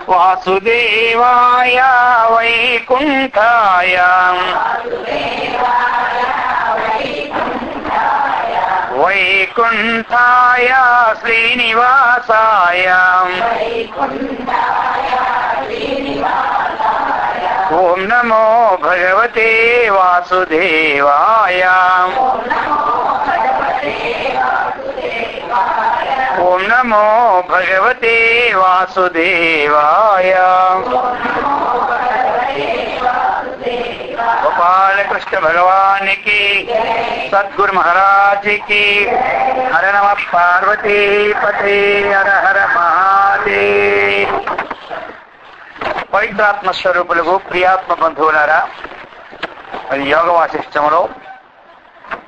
వాసుదేవాయ వైకుంఠాయ వైకుంఠాయ శ్రీనివాసాయ ఓం నమో భగవతే వాసుదేవాయ ఓం నమో భగవతే వాసుదేవాయ గోపాల కృష్ణ భగవాన్ కి సద్గురు మహారాజ్ కి హర నమ పార్వతీ పతే హర హర మహాదేవ్. పవిత్రాత్మ స్వరూపులకు ప్రియాత్మ బంధువులారా, అది యోగ వాసిష్టంలో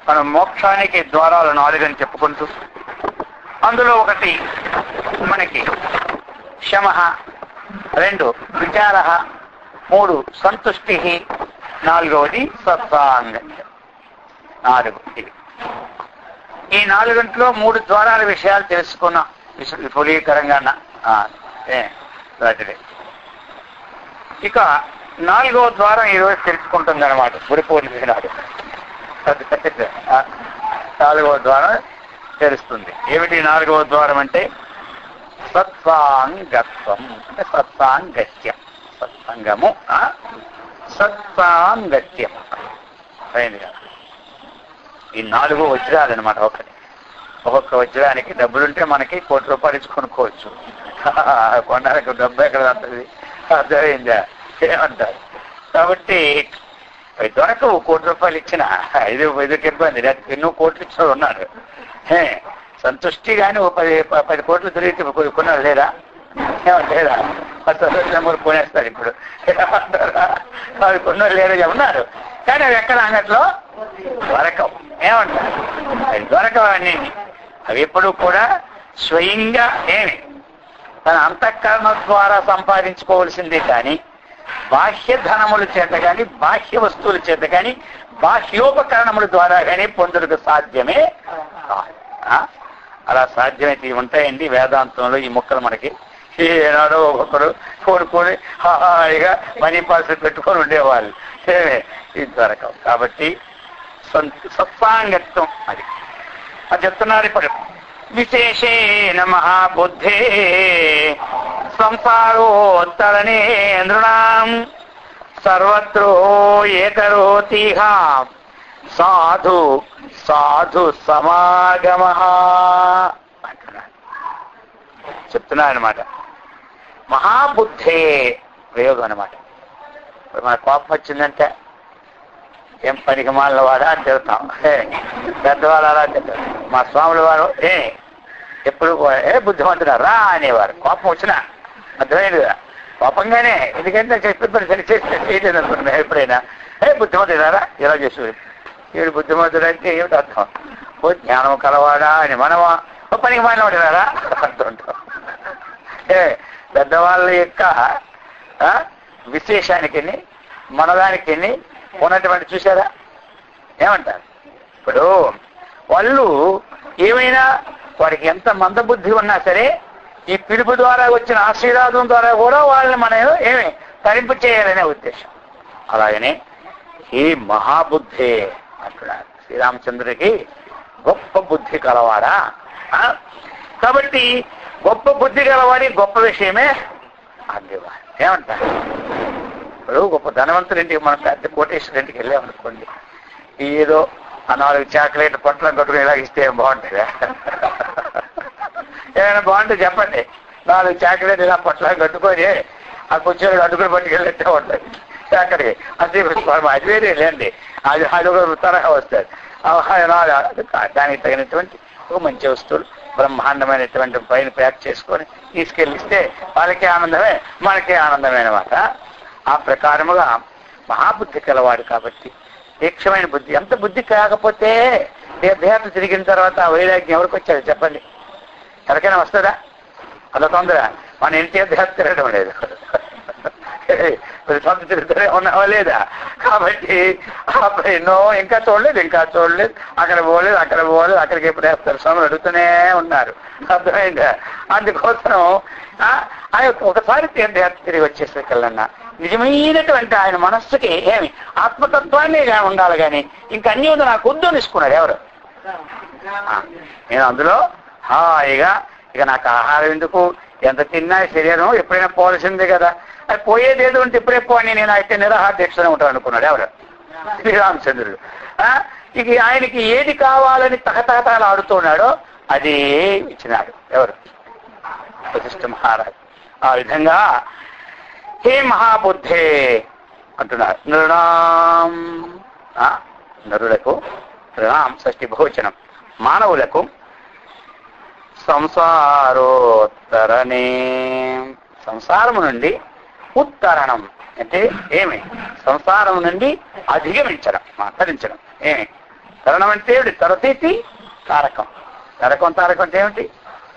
మనం మోక్షానికి ద్వారాలు 4 అని చెప్పుకుంటూ, అందులో ఒకటి మనకి శమ, 2 విచార, 3 సంతుష్టి, 4వది సత్సాంగత్యం. 4 ఇవి. ఈ 4 గంటలో 3 ద్వారాల విషయాలు తెలుసుకున్నాం విఫలీకరంగా. ఇక 4వ ద్వారం ఈరోజు తెలుసుకుంటుంది అనమాట. గురి పూర్ణిమ నాడు 4వ ద్వారం తెలుస్తుంది. ఏమిటి 4వ ద్వారం అంటే సత్సాంగత్వం, అంటే సత్సాంగత్యం, సత్సంగము, సత్సాంగత్యం అయింది కదా. ఈ 4 వజ్రాలన్నమాట. ఒక్కొక్క వజ్రానికి డబ్బులుంటే మనకి ₹1,00,00,000 ఇచ్చి కొనుక్కోవచ్చు. కొనడానికి డబ్బు ఎక్కడ వస్తుంది? అర్థమైందా? ఏమంటారు? కాబట్టి అవి దొరకవు. ₹1,00,00,000 ఇచ్చిన ఐదుకి ఇబ్బంది. ఎన్నో కోట్లు ఇచ్చిన ఉన్నారు. సంతుష్టి కానీ 10 కోట్లు తిరిగితే కొన్నాడు లేదా? లేదా? కొనేస్తారు ఇప్పుడు. అవి కొన్నాడు లేదా ఉన్నారు. కానీ అవి ఎక్కడ అంగట్లో దొరకవు. ఏమంటారు? అవి దొరకవు అన్నీ. అవి ఎప్పుడు కూడా స్వయంగా తన అంతఃకరణ ద్వారా సంపాదించుకోవాల్సిందే కానీ బాహ్య ధనముల చేత కానీ, బాహ్య వస్తువుల చేత కానీ, బాహ్యోపకరణముల ద్వారా కానీ పొందుటకు సాధ్యమే కాదు. అలా సాధ్యమైతే ఉంటాయండి వేదాంతంలో ఈ ముక్కలు మనకి. ఏనాడో ఒక్కొక్కరు కోరుకొని హాయిగా మనీ పార్సల్ పెట్టుకొని ఉండేవాళ్ళు. ఇది దొరకవు. కాబట్టి సత్సాంగత్వం అది చెప్తున్నారు ఇప్పుడు. విశేషేణ మహాబుద్ధే సంసారోత్తరణే నృణాం సర్వత్రో ఏకరోతిహ సాధు సాధు సమాగమ అంటున్నాడు. చెప్తున్నాడు అనమాట. మహాబుద్ధే ప్రయోగం అనమాట. ఇప్పుడు మన కోపం వచ్చిందంటే ఏం పనికి మాలిన వాడా అని చెబుతాం. పెద్దవాళ్ళు అలా చెప్తారు. మా స్వాముల వారు ఎప్పుడు బుద్ధిమంతుడా రా అనేవారు. కోపం వచ్చినా అర్థమైంది కదా, కోపంగానే. ఎందుకంటే చెప్పి చేయలేదు అనుకున్నా. ఎప్పుడైనా బుద్ధిమంతుడారా ఇలా చేసేవారు. వీడు బుద్ధిమంతుడు అంటే ఏమిటి అర్థం? ఓ జ్ఞానం కలవాడా అని మనమా ఓ పనికి మాలిన వాడినారా అంటుంటాం. పెద్దవాళ్ళ యొక్క విశేషానికి మనదానికి ఉన్నటువంటి చూసారా ఏమంటారు? ఇప్పుడు వాళ్ళు ఏమైనా వారికి ఎంత మందబుద్ధి ఉన్నా సరే ఈ పిలుపు ద్వారా వచ్చిన ఆశీర్వాదం ద్వారా కూడా వాళ్ళని మనం తరింపు చేయాలనే ఉద్దేశం. అలాగనే ఈ మహాబుద్ధే అంటున్నారు. శ్రీరామచంద్రుడికి గొప్ప బుద్ధి కలవాడా. కాబట్టి గొప్ప బుద్ధి గలవాడి గొప్ప విషయమే అందేవాడు. ఏమంటారు? ఇప్పుడు గొప్ప ధనవంతుడింటికి మనం పెద్ద కోటేశ్వరింటికి వెళ్ళామనుకోండి, ఏదో 4 చాక్లెట్ పొట్లం కట్టుకుని ఇలా ఇస్తే ఏం బాగుంటుందా? ఏమైనా బాగుంటే చెప్పండి. 4 చాక్లెట్ ఇలా పొట్లం కట్టుకొని ఆ కూర్చొని అడుగులు పట్టుకెళ్ళితే ఉంటాయి అక్కడికి. అది వేరే లేండి, అది ఒక తరహా వస్తుంది. దానికి తగినటువంటి ఒక మంచి వస్తువులు బ్రహ్మాండమైనటువంటి పైన ప్యాక్ చేసుకొని తీసుకెళ్ళిస్తే వాళ్ళకి ఆనందమే, మనకే ఆనందమే అన్నమాట. ఆ ప్రకారముగా మహాబుద్ధి కలవాడు కాబట్టి తీక్షమైన బుద్ధి. ఎంత బుద్ధి కాకపోతే దేహం తిరిగిన తర్వాత ఆ వైరాగ్యం ఎవరికి వచ్చాడు చెప్పండి? ఎవరికైనా వస్తుందా? అలా తొందర మన ఇంటి దేహం తిరగడం లేదు. ప్రతి సంవత్సరం తిరుగుతూనే ఉన్నావా లేదా? కాబట్టి అప్పుడు ఎన్నో ఇంకా చూడలేదు అక్కడ పోలేదు అక్కడికి ఎప్పుడు వేస్తారు స్వామి అడుగుతూనే ఉన్నారు. అర్థమైందా? అందుకోసం ఆయన ఒకసారి తీర్థయాత్ర తిరిగి వచ్చేసరికల్లా నిజమైనటువంటి ఆయన మనస్సుకి ఏమి ఆత్మతత్వాన్ని ఉండాలి, కానీ ఇంకా అన్ని ఉంది నాకు వద్దు తీసుకున్నాడు ఎవరు. నేను అందులో హాయిగా ఇక నాకు ఆహారం ఎందుకు, ఎంత తిన్నా శరీరం ఎప్పుడైనా పోవాల్సిందే కదా, అది పోయేది ఏదో ఉంటే ఇప్పుడే పోని నేను అయితే నిరాహార దీక్షనే ఉంటాను అనుకున్నాడు ఎవరు? శ్రీరామచంద్రుడు. ఇక ఆయనకి ఏది కావాలని తహతహతలు ఆడుతున్నాడో అది ఇచ్చినాడు ఎవరు? వశిష్ఠ మహారాజు. ఆ విధంగా హే మహాబుద్ధే అంటున్నారు. నృణాం, నరులకు నృణాం షష్ఠి బహువచనం, మానవులకు సంసారోత్తరణే, సంసారము నుండి ఉత్తరణం అంటే ఏమి? సంసారం నుండి అధిగమించడం, తరించడం. ఏమి తరణం అంటే ఏమిటి? తరతీతి తారకం. తారకం అంటే ఏమిటి?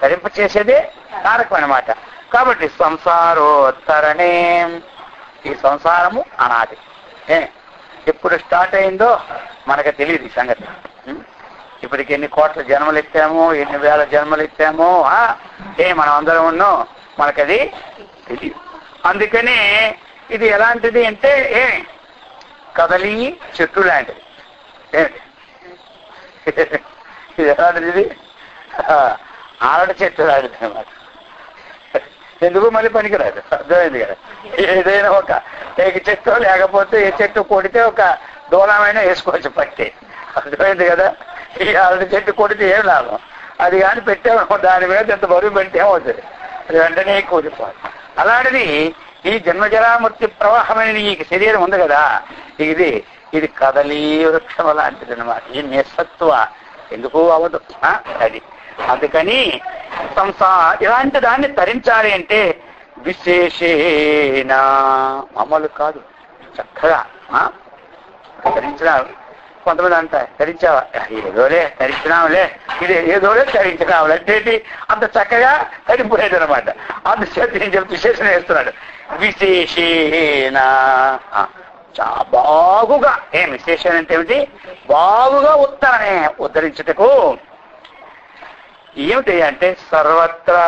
తరింప చేసేదే తారకం అన్నమాట. కాబట్టి సంసారోత్తరణే, ఈ సంసారము అనాది. ఎప్పుడు స్టార్ట్ అయిందో మనకు తెలియదు ఈ సంగతి. ఇప్పటికి ఎన్ని కోట్ల జన్మలు ఎత్తామో, ఎన్ని వేల జన్మలు ఎత్తామో, మనం అందరం ఉన్నాం, మనకది తెలియదు. అందుకని ఇది ఎలాంటిది అంటే కదలి చెట్టు లాంటిది. ఇది ఎలాంటిది? ఆరటి చెట్టు లాంటిది అన్నమాట. ఎందుకు మళ్ళీ పనికిరాదు. అర్థమైంది కదా? ఏదైనా ఒక ఏక చెట్టు లేకపోతే ఏ చెట్టు కొడితే ఒక దూలమైనా వేసుకోవచ్చు పట్టి. అర్థమైంది కదా? ఈ అరటి చెట్టు కొడితే ఏం లాభం? అది కానీ పెట్టామనుకో దాని మీద ఎంత బరువు పెడితే ఏమవుతుంది? అది వెంటనే కూలిపోవాలి. అలాంటిది ఈ జన్మజరామృతి ప్రవాహమైన ఈ శరీరం ఉంది కదా, ఇది కదలీ వృక్షం లాంటిది అన్నమాట. ఈ నిస్సత్వ ఎందుకు అవ్వదు అది. అందుకని ఇలాంటి దాన్ని తరించాలి అంటే విశేషేణ, మామూలు కాదు, చక్కగా తరించినా. కొంతమంది అంటారు తరించావా, ఏదోలే తరించినావులే, ఇది ఏదోలే తరించినావులే అంటే అంత చక్కగా తరింపులేదు అనమాట. అందుచేత నేను చెప్పి విశేషణ వేస్తున్నాడు. విశేషేణ బాగుగా, విశేషణ అంటే ఏమిటి? బాగుగా ఉద్ధరించుటకు ఏమిటి అంటే సర్వత్రా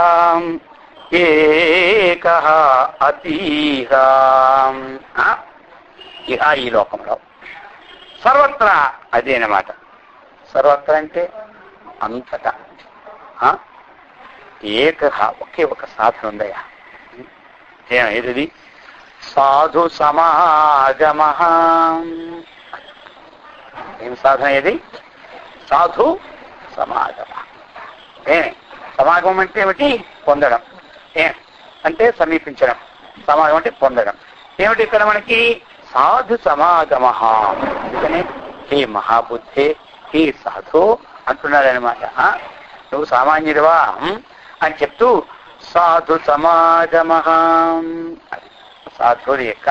ఏకః అతీహ, ఈ లోకంలో సర్వత్రా అదేనమాట. సర్వత్రా అంటే అంతటా ఏకః, ఒకే ఒక సాధన ఉందయ్యా. ఏది? సాధు సమాగమ. ఏం సాధన ఇది? సాధు సమాగమ. సమాగమం అంటే ఏమిటి? పొందడం. అంటే సమీపించడం. సమాగమం అంటే పొందడం. ఏమిటి ఇక్కడ మనకి? సాధు సమాగమ. అందుకనే హే మహాబుద్ధే, హే సాధు అంటున్నాడనమాట. నువ్వు సామాన్యుడివా అని చెప్తూ సాధు సమాగమ, సాధువుల యొక్క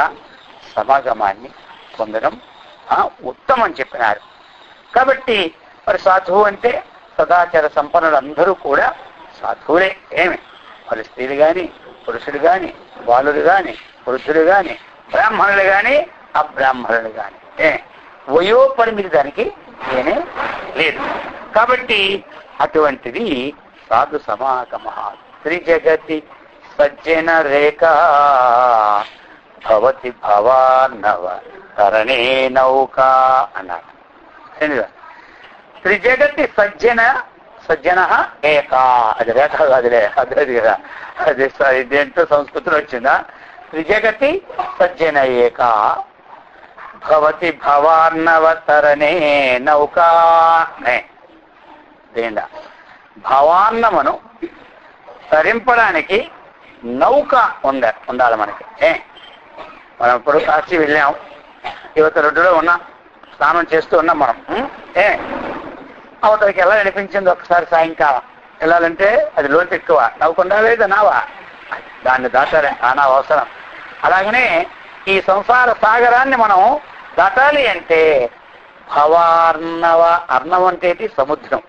సమాగమాన్ని పొందడం ఉత్తమం చెప్పినారు. కాబట్టి మరి సాధువు అంటే సదాచార సంపన్నులు అందరూ కూడా సాధువులే. వాళ్ళు స్త్రీలు కానీ, పురుషులు కానీ, బాలుడు కానీ, వృద్ధులు కానీ, బ్రాహ్మణులు కానీ, అబ్రాహ్మణులు కానీ, వయోపరిమితి దానికి ఏనే లేదు. కాబట్టి అటువంటిది సాధు సమాగమ. త్రిజగతి సజ్జన రేఖ భవతి భవానవ తరణే నౌకా అన్నారు. త్రిజగతి సజ్జన ఏక, అది రేఖ కాదులే, అది కదా, అది ఇదేంటో సంస్కృతిలో వచ్చిందా? త్రిజగతి సజ్జన ఏక భవతి భవార్ణవ తరణే నౌకా. దేండా భవాన్నమును తరింపడానికి నౌక ఉండాలి మనకి. మనం ఇప్పుడు కాశీ వెళ్ళాం, యువత రొడ్డులో ఉన్నాం, స్నానం చేస్తూ ఉన్నాం మనం. అవతలకి ఎలా అనిపించింది ఒకసారి సాయంకాలం వెళ్ళాలంటే అది లోతు ఎక్కువ, నవ్వుకుండా లేదా నావా, దాన్ని దాటాలి, ఆనా అవసరం. అలాగనే ఈ సంసార సాగరాన్ని మనం దాటాలి అంటే భవార్ణవ, అర్ణవం అంటే సముద్రం.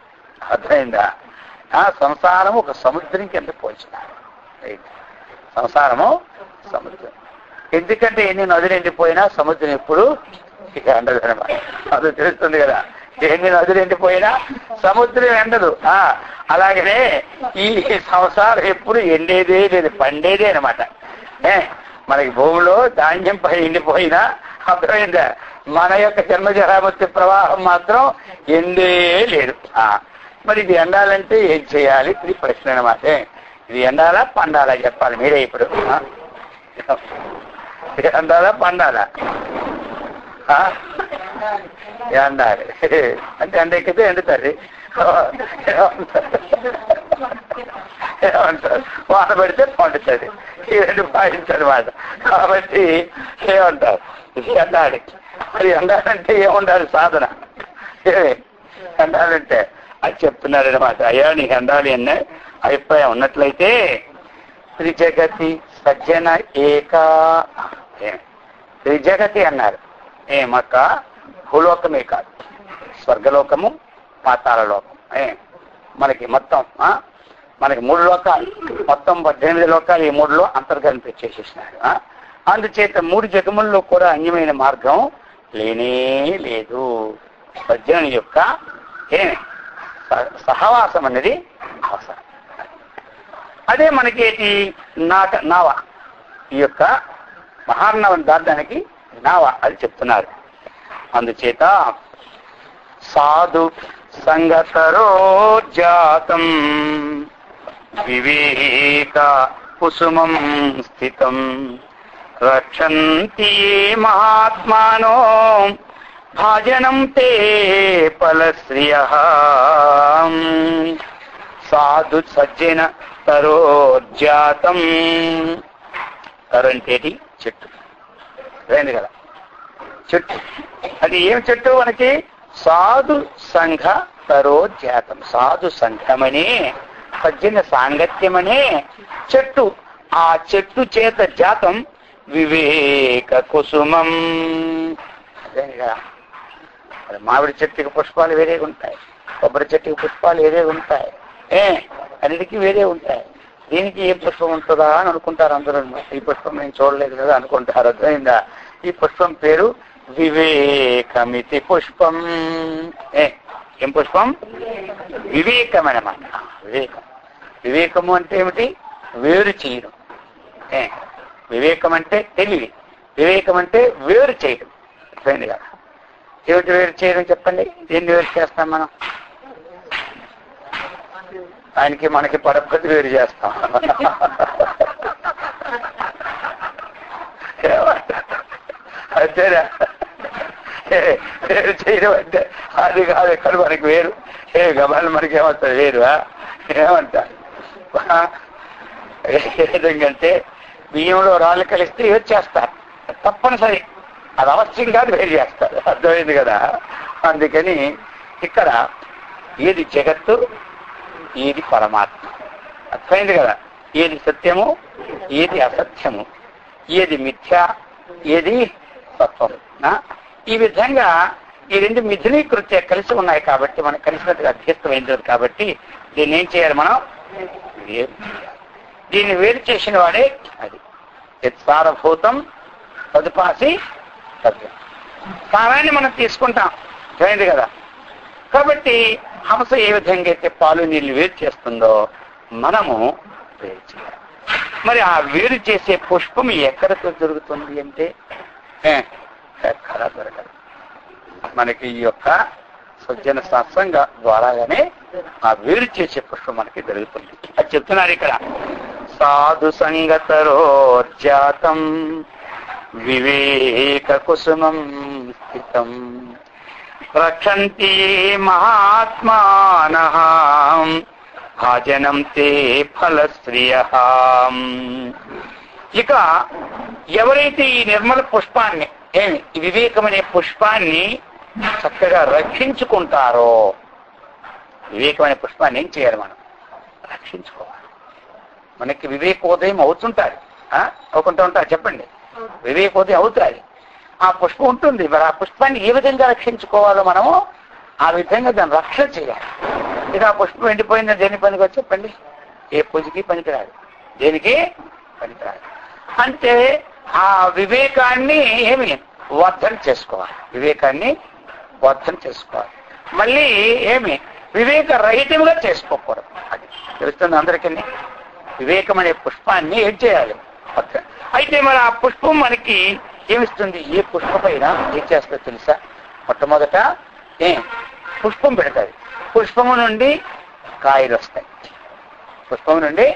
అర్థమైందా? సంసారము ఒక సముద్రం కింద పోల్చినారు. సంసారము సముద్రం. ఎందుకంటే ఎన్ని నదులు ఎండిపోయినా సముద్రం ఎప్పుడు ఎండదు అనమాట. అది తెలుస్తుంది కదా, ఎన్ని నదులు ఎండిపోయినా సముద్రం ఎండదు. అలాగనే ఈ సంసారం ఎప్పుడు ఎండేదే లేదు, పండేదే అనమాట. మనకి భూమిలో ధాన్యం పై ఎండిపోయినా అర్థమైందా, మన యొక్క జన్మజరామృతి ప్రవాహం మాత్రం ఎండే లేదు. మరి ఇది ఎండాలంటే ఏం చేయాలి, ఇది ప్రశ్న అనమాట. ఇది ఎండాలా పండాలా చెప్పాలి మీరే ఇప్పుడు. ఎండాలా పండాలా? ఎండాలి అంటే ఎండ ఎక్కితే ఎండుతుంది, ఏమంటారు వాన పడితే పండుతుంది. ఈ రెండు పాయింట్స్ అనమాట. కాబట్టి ఏమంటారు, ఇది ఎండాలి. మరి ఎండాలంటే ఏముండాలి సాధన, ఎండాలంటే అది చెప్తున్నారు అనమాట. అయ్యా నీకు ఎండాలి అనే అభిప్రాయం ఉన్నట్లయితే త్రిజగతి సజ్జన ఏకా, త్రిజగతి అన్నారు. ఏమక్క భూలోకమే కాదు, స్వర్గలోకము పాతాళ లోకం. మనకి మొత్తం మనకి 3 లోకాలు, మొత్తం 18 లోకాలు ఈ 3లో అంతర్గతం చేసేసినారు. అందుచేత 3 జగముల్లో కూడా అన్యమైన మార్గం లేనే లేదు. సజ్జనుని యొక్క సహవాసం అనేది అవసరం. అదే మనకేటి నావ, ఈ యొక్క మహార్ణవం దాటడానికి నావ, అది చెప్తున్నారు. అందుచేత సాధు సంగతరో జాతం వివేక కుసుమం స్థితం రక్షంతి మహాత్మానో భాజనం తే ఫలశ్రియః. సాధు సజ్జన తరోర్జాతం, తరంటేటి చెట్టు, అయింది కదా చెట్టు. అది ఏం చెట్టు మనకి? సాధు సంఘ తరోజాతం, సాధు సంఘమనే సజ్జన సాంగత్యమనే చెట్టు. ఆ చెట్టు చేత జాతం వివేక కుసుమం. అదేంది కదా, మామిడి చెట్టుకి పుష్పాలు వేరేగా ఉంటాయి, కొబ్బరి చెట్టుకి పుష్పాలు వేరేగా ఉంటాయి, అన్నిటికీ వేరే ఉంటాయి. దీనికి ఏ పుష్పం ఉంటుందా అని అనుకుంటారు అందరూ. ఈ పుష్పం నేను చూడలేదు కదా అనుకుంటారు. అర్థమైందా? ఈ పుష్పం పేరు వివేకమితి పుష్పం. ఏం పుష్పం? వివేకం అన్నమాట. వివేకం, వివేకము అంటే ఏమిటి? వేరు చేయడం. వివేకం అంటే తెలివి, వివేకం అంటే వేరు చేయడం. అర్థమైంది కదా? ఏమిటి వేరు చేయడం చెప్పండి? దేన్ని వేరు చేస్తాం మనం? ఆయనకి మనకి పరపతి వేరు చేస్తాం. అంతేనా? వేరు చేయడం అంటే అది కాదు. ఎక్కడ మనకి వేరు గబాలు మనకి ఏమవుతుంది? వేరువా? ఏమంటారు? ఏ విధంగా అంటే బియ్యంలో రాళ్ళు కలిస్తే వేరు చేస్తారు, తప్పనిసరి, అది అవశ్యం కాదు, వేరు చేస్తారు. అర్థమైంది కదా? అందుకని ఇక్కడ ఏది జగత్తు, ఏది పరమాత్మ, అర్థమైంది కదా? ఏది సత్యము, ఏది అసత్యము, ఏది మిథ్య, ఏది సత్వం. ఈ విధంగా ఈ రెండు మిథునీకృత్య కలిసి ఉన్నాయి కాబట్టి మనకు కలిసినట్టుగా అధ్యస్థమైంది కాబట్టి దీన్ని ఏం చేయాలి మనం? దీన్ని వేరు చేసిన వాడే అది సారభూతం తదుపాసి సత్యం. సారాన్ని మనం తీసుకుంటాం, అర్థమైంది కదా? కాబట్టి హంస ఏ విధంగా అయితే పాలు నీళ్లు వేరు చేస్తుందో మనము వేరు చేయాలి. మరి ఆ వేరు చేసే పుష్పం ఎక్కడితో దొరుకుతుంది అంటే ఎక్కడ దొరకదు. మనకి ఈ యొక్క సజ్జన సత్సంగ ద్వారాగానే ఆ వేరు చేసే పుష్పం మనకి దొరుకుతుంది. అది చెప్తున్నారు ఇక్కడ. సాధు సంగతరోర్జాతం వివేక కుసుమం స్థితం రక్షంతి మహాత్మానః భాజనం తే ఫలశ్రియః. ఇక ఎవరైతే ఈ నిర్మల పుష్పాన్ని, ఈ వివేకమనే పుష్పాన్ని చక్కగా రక్షించుకుంటారో, వివేకమైన పుష్పాన్ని ఏం చేయాలి? మనం రక్షించుకోవాలి. మనకి వివేకోదయం అవుతుంటారు, అవుకుంటూ ఉంటారు. చెప్పండి, వివేకోదయం అవుతాయి. ఆ పుష్పం ఉంటుంది, మరి ఆ పుష్పాన్ని ఏ విధంగా రక్షించుకోవాలో మనము ఆ విధంగా దాన్ని రక్షణ చేయాలి. ఇక ఆ పుష్పం ఎండిపోయిందని దేని పనికి వచ్చి చెప్పండి? ఏ పూజకి పనికిరాదు, దేనికి పనికిరాదు. అంటే ఆ వివేకాన్ని ఏమి వర్ధన చేసుకోవాలి, వివేకాన్ని వర్ధన చేసుకోవాలి. మళ్ళీ ఏమి వివేక రహితముగా చేసుకోకూడదు. అది తెలుస్తుంది అందరికీ. వివేకం అనే పుష్పాన్ని ఏం చేయాలి? అయితే మరి ఆ పుష్పం మనకి ఏమిస్తుంది? ఏ పుష్ప పైన ఏం చేస్తుందో తెలుసా? మొట్టమొదట పుష్పం పెడతాయి, పుష్పము నుండి కాయలు వస్తాయి, పుష్పం నుండి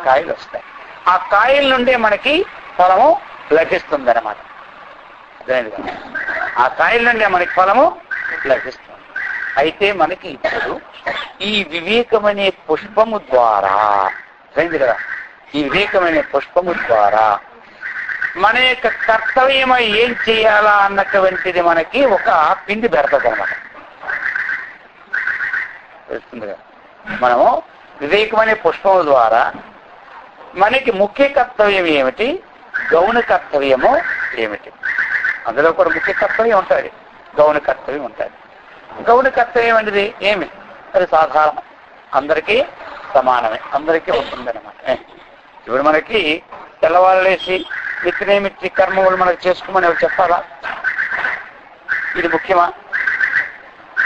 కాయలు వస్తాయి. ఆ కాయల నుండి మనకి ఫలము లభిస్తుంది అన్నమాట. అర్థమైంది కదా? ఆ కాయల నుండి మనకి ఫలము లభిస్తుంది. అయితే మనకి ఇప్పుడు ఈ వివేకమనే పుష్పము ద్వారా, అర్థమైంది కదా, ఈ వివేకమనే పుష్పము ద్వారా మన యొక్క కర్తవ్యం ఏం చేయాలా అన్నటువంటిది మనకి ఒక పిండి పెడతాది అనమాట. తెలుస్తుంది కదా? మనము వివేకమనే పుష్పము ద్వారా మనకి ముఖ్య కర్తవ్యం ఏమిటి, గౌణ కర్తవ్యము ఏమిటి? అందులో కూడా ముఖ్య కర్తవ్యం ఉంటుంది, గౌణ కర్తవ్యం ఉంటుంది. గౌణ కర్తవ్యం అనేది ఏమి? అది సాధారణం, అందరికీ సమానమే, అందరికీ ఉంటుందన్నమాట. ఇప్పుడు మనకి తెల్లవాళ్ళేసి నిత్యనేమిటి కర్మములు మనకు చేసుకోమని ఎవరు చెప్పాలా? ఇది ముఖ్యమా?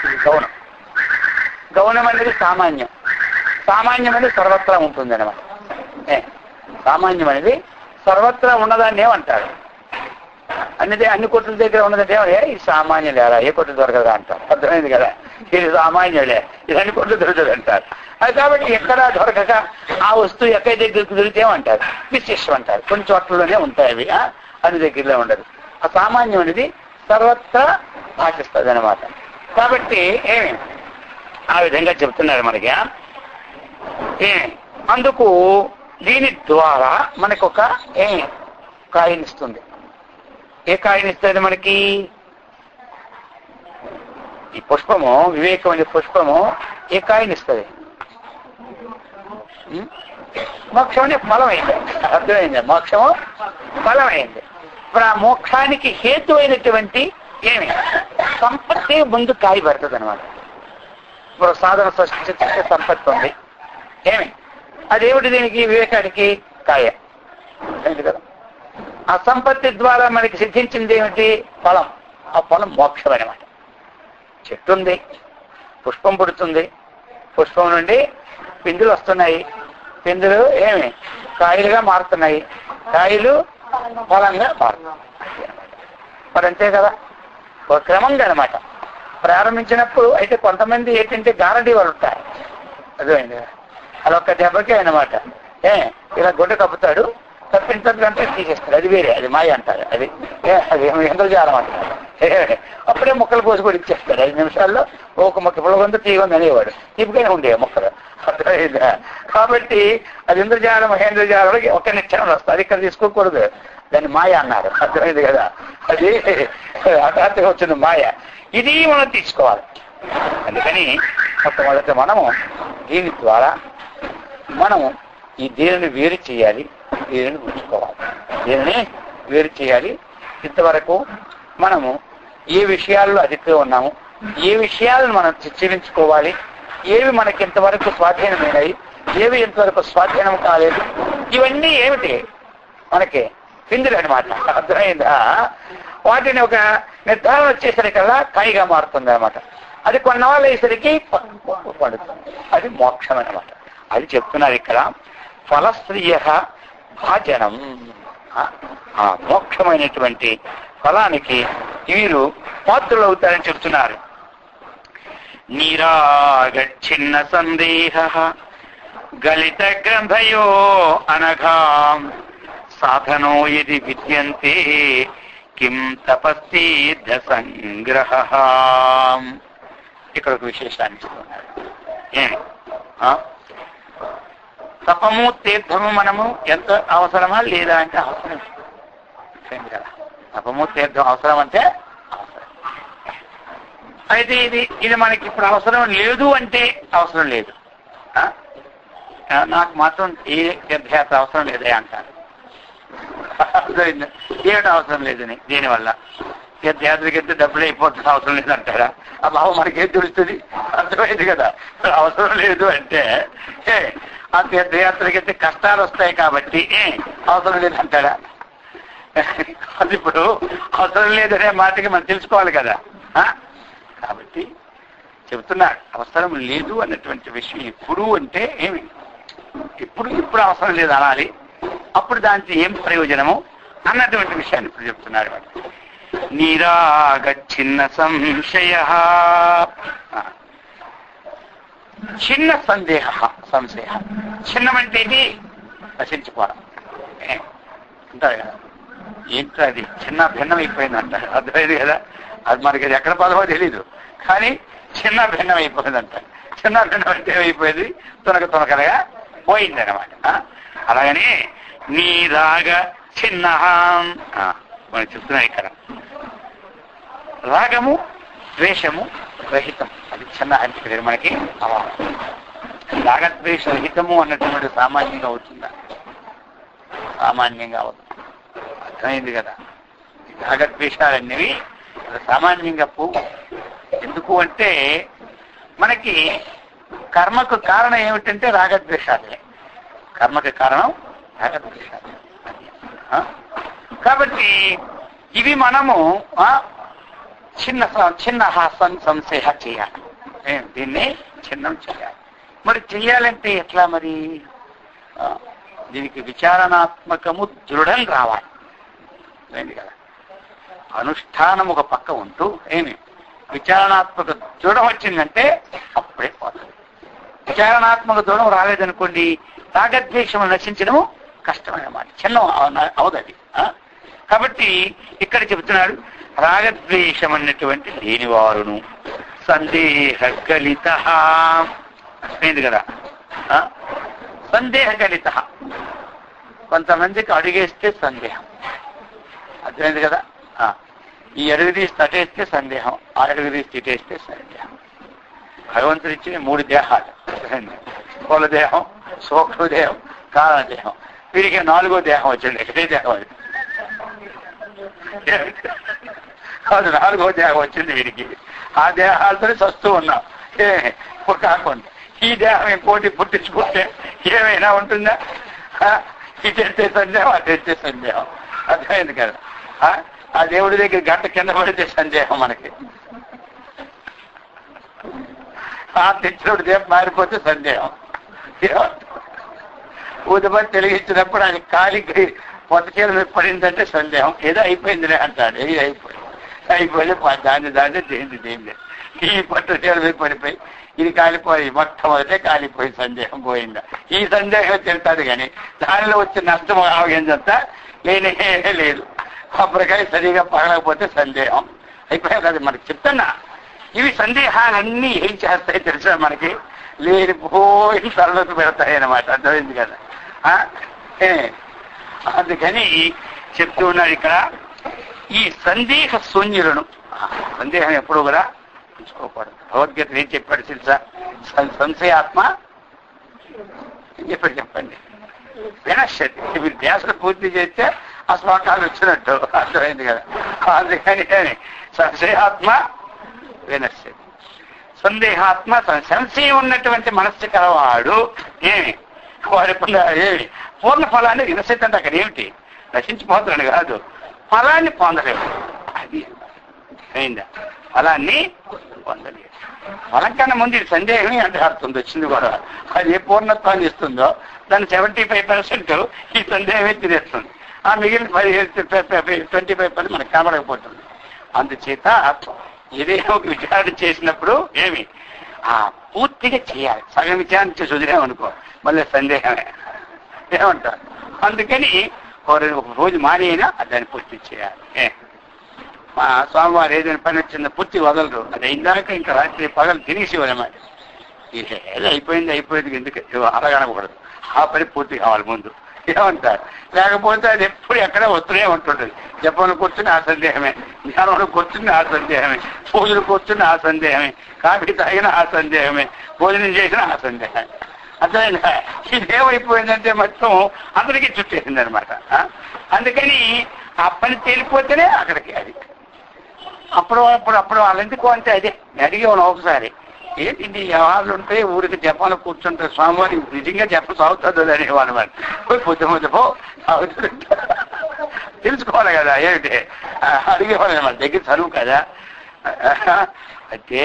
ఇది గౌణం. గౌణం అనేది సామాన్యం, సామాన్యం అనేది సర్వత్రా ఉంటుంది అన్నమాట. సామాన్యం అనేది సర్వత్రా ఉన్నదాన్ని ఏమంటారు? అన్ని కొట్ల దగ్గర ఉన్నదంటే ఇది సామాన్యం లేరా, ఏ కొట్టు దొరకదా అంటారు. అర్థమైంది కదా? ఇది సామాన్యులే, ఇది అన్ని కొట్లు దొరుకుతుంది అంటారు. అది కాబట్టి ఎక్కడా దొరకక ఆ వస్తువు ఎక్కడి దగ్గరికి దొరికితేమంటారు? విశేషం అంటారు. కొన్ని చోట్లలోనే ఉంటాయి అవి, అన్ని దగ్గరలో ఉండదు. ఆ సామాన్యం అనేది సర్వత్రా భాషిస్తుంది అనమాట. కాబట్టి ఆ విధంగా చెప్తున్నారు మనకి. అందుకు దీని ద్వారా మనకు ఒక కాయనిస్తుంది. ఏ కాయనిస్తుంది మనకి? ఈ పుష్పము, వివేకమైన పుష్పము ఏ కాయనిస్తుంది? మోక్షం అనే ఫలం అయింది. అర్థమైంది? మోక్షము ఫలం అయింది. ఇప్పుడు ఆ మోక్షానికి హేతు అయినటువంటి సంపత్తి ముందు కాయ పడుతుంది అనమాట. ఇప్పుడు సాధన సృష్టించే సంపత్తి ఉంది, అదేమిటి? దీనికి వివేకానికి కాయ అయింది కదా. ఆ సంపత్తి ద్వారా మనకి సిద్ధించింది ఏమిటి? ఫలం. ఆ ఫలం మోక్షం అనమాట. చెట్టు ఉంది, పుష్పం పుడుతుంది, పుష్పం నుండి పిందులు వస్తున్నాయి, పిందులు కాయలుగా మారుతున్నాయి, కాయలు ఫలంగా మారుతున్నాయి. మరి అంతే కదా, ఒక క్రమంగా అనమాట. ప్రారంభించినప్పుడు అయితే కొంతమంది ఏంటంటే గ్యారంటీ వాళ్ళు ఉంటారు. అదేంటి, అదొక్క దెబ్బకే అనమాట. ఇలా గుడ్డ కప్పుతాడు, తప్పించే తీసేస్తాడు. అది వేరే, అది మాయ అంటారు. అది ఇంద్రజాలం అంటారు. అప్పుడే మొక్కలు కోసి కూడా ఇచ్చేస్తాడు. 5 నిమిషాల్లో ఒక మొక్క పులగొంద తీగొంది అనేవాడు. తీపిగానే ఉండే మొక్కలు. అర్థమైందా? కాబట్టి అది ఇంద్రజాలం, మహేంద్రజాలం ఒక నిత్యంలో వస్తుంది. అది ఇక్కడ తీసుకోకూడదు, దాన్ని మాయ అన్నారు. అర్థమైంది కదా? అది హఠాత్తుగా వచ్చిన మాయ. ఇది మనం తీసుకోవాలి. అందుకని మొట్టమొదట మనము దీని ద్వారా మనము ఈ దీనిని వేరు చేయాలి, దీనిని ఉంచుకోవాలి, దీనిని వేరు చేయాలి. ఇంతవరకు మనము ఏ విషయాల్లో అధికంగా ఉన్నాము, ఏ విషయాలను మనం చిత్రించుకోవాలి, ఏవి మనకి ఇంతవరకు స్వాధీనమైనవి, ఏవి ఇంతవరకు స్వాధీనం కాలేదు, ఇవన్నీ ఏమిటి? మనకి పిందులు అనమాట. అర్థమైందా? వాటిని ఒక నిర్ధారణ వచ్చేసరికల్లా కాయగా మారుతుంది అనమాట. అది కొన్నాళ్ళు అయ్యేసరికి పడుతుంది. అది మోక్షం అనమాట. అది చెప్తున్నారు ఇక్కడ. ఫలస్త్రియ భాజనం, ఆ మోక్షమైనటువంటి ఫలానికి వీరు పాత్రులు అవుతారని చెప్తున్నారు. నీరాగచ్ఛిన్న సందేహ గలిత గ్రంథయో అనఘాం సాధనో యది విద్యంతే కిం తపస్తీర్థ సంగ్రహ. ఇక్కడ ఒక విశేషాన్ని ఇస్తున్నారు. తపము తీర్థము మనము ఎంత అవసరమా లేదా అంటే అవసరం కదా. తపము తీర్థం అవసరం అంటే అవసరం. అయితే ఇది మనకి ఇప్పుడు అవసరం లేదు అంటే అవసరం లేదు. నాకు మాత్రం ఏ తీర్థయాత్ర అవసరం లేదే అంటారు. ఏమిటి అవసరం లేదని? దీనివల్ల తీర్థయాత్రకి అయితే డబ్బులు అయిపోతుంది, అవసరం లేదంటారా? ఆ భావం మనకేం తెలుస్తుంది? అర్థమైంది కదా. అవసరం లేదు అంటే ఆ తీర్థయాత్రకి అయితే కష్టాలు వస్తాయి కాబట్టి అవసరం లేదంటాడా? అది ఇప్పుడు అవసరం లేదనే మాటకి మనం తెలుసుకోవాలి కదా. కాబట్టి చెబుతున్నాడు అవసరం లేదు అన్నటువంటి విషయం ఎప్పుడు అంటే ఏమి, ఇప్పుడు అవసరం లేదు అనాలి, అప్పుడు దాంతో ఏం ప్రయోజనము అన్నటువంటి విషయాన్ని ఇప్పుడు చెప్తున్నాడు వాడు. నిరాగ చిన్న సంశయ, చిన్న సంశయ, చిన్నమంటే ఇది నశించుకోవడం అంటారు కదా. ఏంటో అది చిన్న భిన్నం అయిపోయింది అంటారు, అర్థమైంది కదా. అది మనకి అది ఎక్కడ పదవో తెలీదు, కానీ చిన్న భిన్నం అయిపోయింది అంటారు. చిన్న భిన్నం అంటే ఏమైపోయింది, తొనకగా పోయింది అనమాట. అలాగని నీ రాగ చిన్న మనం చెప్తున్నాం ఇక్కడ, రాగము ద్వేషము రహితం, అది చిన్న అంటే మనకి రాగద్వేష రహితము అన్నటువంటి సామాన్యంగా అవుతుందా? సామాన్యంగా అవుతుంది, అర్థమైంది కదా. రాగద్వేషాలన్నవి సామాన్యంగా పోవు. ఎందుకు అంటే మనకి కర్మకు కారణం ఏమిటంటే రాగద్వేషాలే, కర్మకు కారణం రాగద్వేషాలే. కాబట్టి ఇవి మనము చిన్న సంశయ చేయాలి, దీన్ని చిన్నం చేయాలి. మరి చెయ్యాలంటే ఎట్లా మరి? దీనికి విచారణాత్మకము దృఢం రావాలి, ఏంటి కదా. అనుష్ఠానం ఒక పక్క ఉంటూ విచారణాత్మక దృఢం వచ్చిందంటే అప్పుడే పోతుంది. విచారణాత్మక దృఢం రాలేదనుకోండి, రాగద్వేషము నశించడము కష్టమైన మాట, చిన్న అవదది. కాబట్టి ఇక్కడ చెబుతున్నాడు, రాగద్వేషం అన్నటువంటి లేనివారును సందేహగలిత, అయింది కదా. సందేహగలిత, కొంతమందికి అడుగేస్తే సందేహం, అర్థమైంది కదా. ఈ అడుగు తీసి తటేస్తే సందేహం, ఆ అడుగు తీసి తిట్టేస్తే సందేహం. భగవంతుడు ఇచ్చిన 3 దేహాలు, స్థూల దేహం, సూక్ష్మ దేహం, కారణ దేహం. వీరికి 4వ దేహం వచ్చింది, ఒకటే దేహం అది, అది 4వ దేహం వచ్చింది వీరికి. ఆ దేహాలతో సస్తూ ఉన్నాం ఇప్పుడు కాకుండా. ఈ దేహం ఇంకోటి పుట్టించుకుంటే ఏమైనా ఉంటుందా? ఇటెత్తే సందేహం, అటెత్తే సందేహం, అర్థమైంది కదా. ఆ దేవుడి దగ్గర గంట కింద పడితే సందేహం మనకి, ఆ తెచ్చినప్పుడు దేహం మారిపోతే సందేహం. ఊదబడి తెలిగించినప్పుడు ఆయన కాలికి పొత్తచీల మీద పడిందంటే సందేహం, ఏదో అయిపోయిందిలే అంటాడు. ఏది అయిపోయి దాన్ని దేని ఈ పొత్తచీల మీద పడిపోయి ఇది కాలిపోయి మొట్టమొదటే కాలిపోయి సందేహం పోయిందా? ఈ సందేహం తెలుతాడు కానీ దానిలో వచ్చిన నష్టం ఆవగిందంతా లేనే లేదు. కొబ్బరికాయ సరిగా పగలకపోతే సందేహం అయిపోయాయి కదా. మనకి చెప్తున్నా, ఇవి సందేహాలన్నీ ఏం చేస్తాయి తెలుసా మనకి? లేనిపోయి తలలోకి పెడతాయి అన్నమాట, అర్థమైంది కదా. అందుకని చెప్తూ ఉన్నాడు ఇక్కడ, ఈ సందేహ శూన్యులను, సందేహం ఎప్పుడు కూడా ఉంచుకోకూడదు. భగవద్గీత ఏం చెప్పాడు తెలుసా? సంశయాత్మ చెప్పండి వినశ్యతి. మీరు ధ్యాసను పూర్తి చేస్తే ఆ శ్లోకాలు వచ్చినట్టు, అర్థమైంది కదా. అందుకని సంశయాత్మ వినశ్యతి. సందేహాత్మ, సంశయం ఉన్నటువంటి మనస్సు కలవాడు వారి పూర్ణ ఫలాన్ని వినశ్యతి అంటే అక్కడ ఏమిటి? నశించిపోతున్నాడు కాదు, ఫలాన్ని పొందలేవు. అది అయిందా? ఫలాన్ని పొందలేదు. ఫలం కన్నా ముందు ఇది సందేహమే అంటే అర్థం వచ్చింది కూడా. అది ఏ పూర్ణత్వాన్ని ఇస్తుందో దాన్ని 75% ఈ సందేహమే తినేస్తుంది. ఆ మిగిలిన 25% మనకు కనబడకపోతుంది. అందుచేత ఏదేమో విచారణ చేసినప్పుడు పూర్తిగా చేయాలి. సగం విచారణ చేసి వదిలేమనుకో మళ్ళీ సందేహమే ఏమంటారు. అందుకని ఒక రోజు మాని అయినా దాన్ని పూర్తి చేయాలి. మా స్వామివారు ఏదైనా పని వచ్చిందో పూర్తి వదలరు. అది అయిందాక ఇంకా రాత్రి పగలు తినేసి వదలమాట. ఏదో అయిపోయింది ఎందుకు అరగనకూడదు, ఆ పని పూర్తి కావాలి ముందు ఏమంటారు. లేకపోతే అది ఎప్పుడు ఎక్కడ వస్తూనే ఉంటుంటుంది. జపంలో కూర్చుని ఆ సందేహమే, ధ్యానంలో కూర్చుని ఆ సందేహమే, పూజలు కూర్చుని ఆ సందేహమే, కాఫీ తాగిన ఆ సందేహమే, భోజనం చేసిన ఆ సందేహమే. అర్థమైందా? ఇదేమైపోయిందంటే మొత్తం అందరికీ చుట్టేసింది అనమాట. అందుకని ఆ పని తేలిపోతేనే అక్కడికి అది అప్పుడు వాళ్ళు ఎందుకు అంటే అదే అడిగేవాళ్ళు ఒకసారి, ఏంటి వ్యవహారాలు ఉంటాయి ఊరికి జపాన్లో కూర్చుంటారు స్వామివారి నిజంగా జపం సాగుతుందో అనేవాళ్ళు. మరి పొద్దు పో తెలుసుకోవాలి కదా, ఏమిటి అడిగేవాళ్ళు మన దగ్గర చదువు కదా, అయితే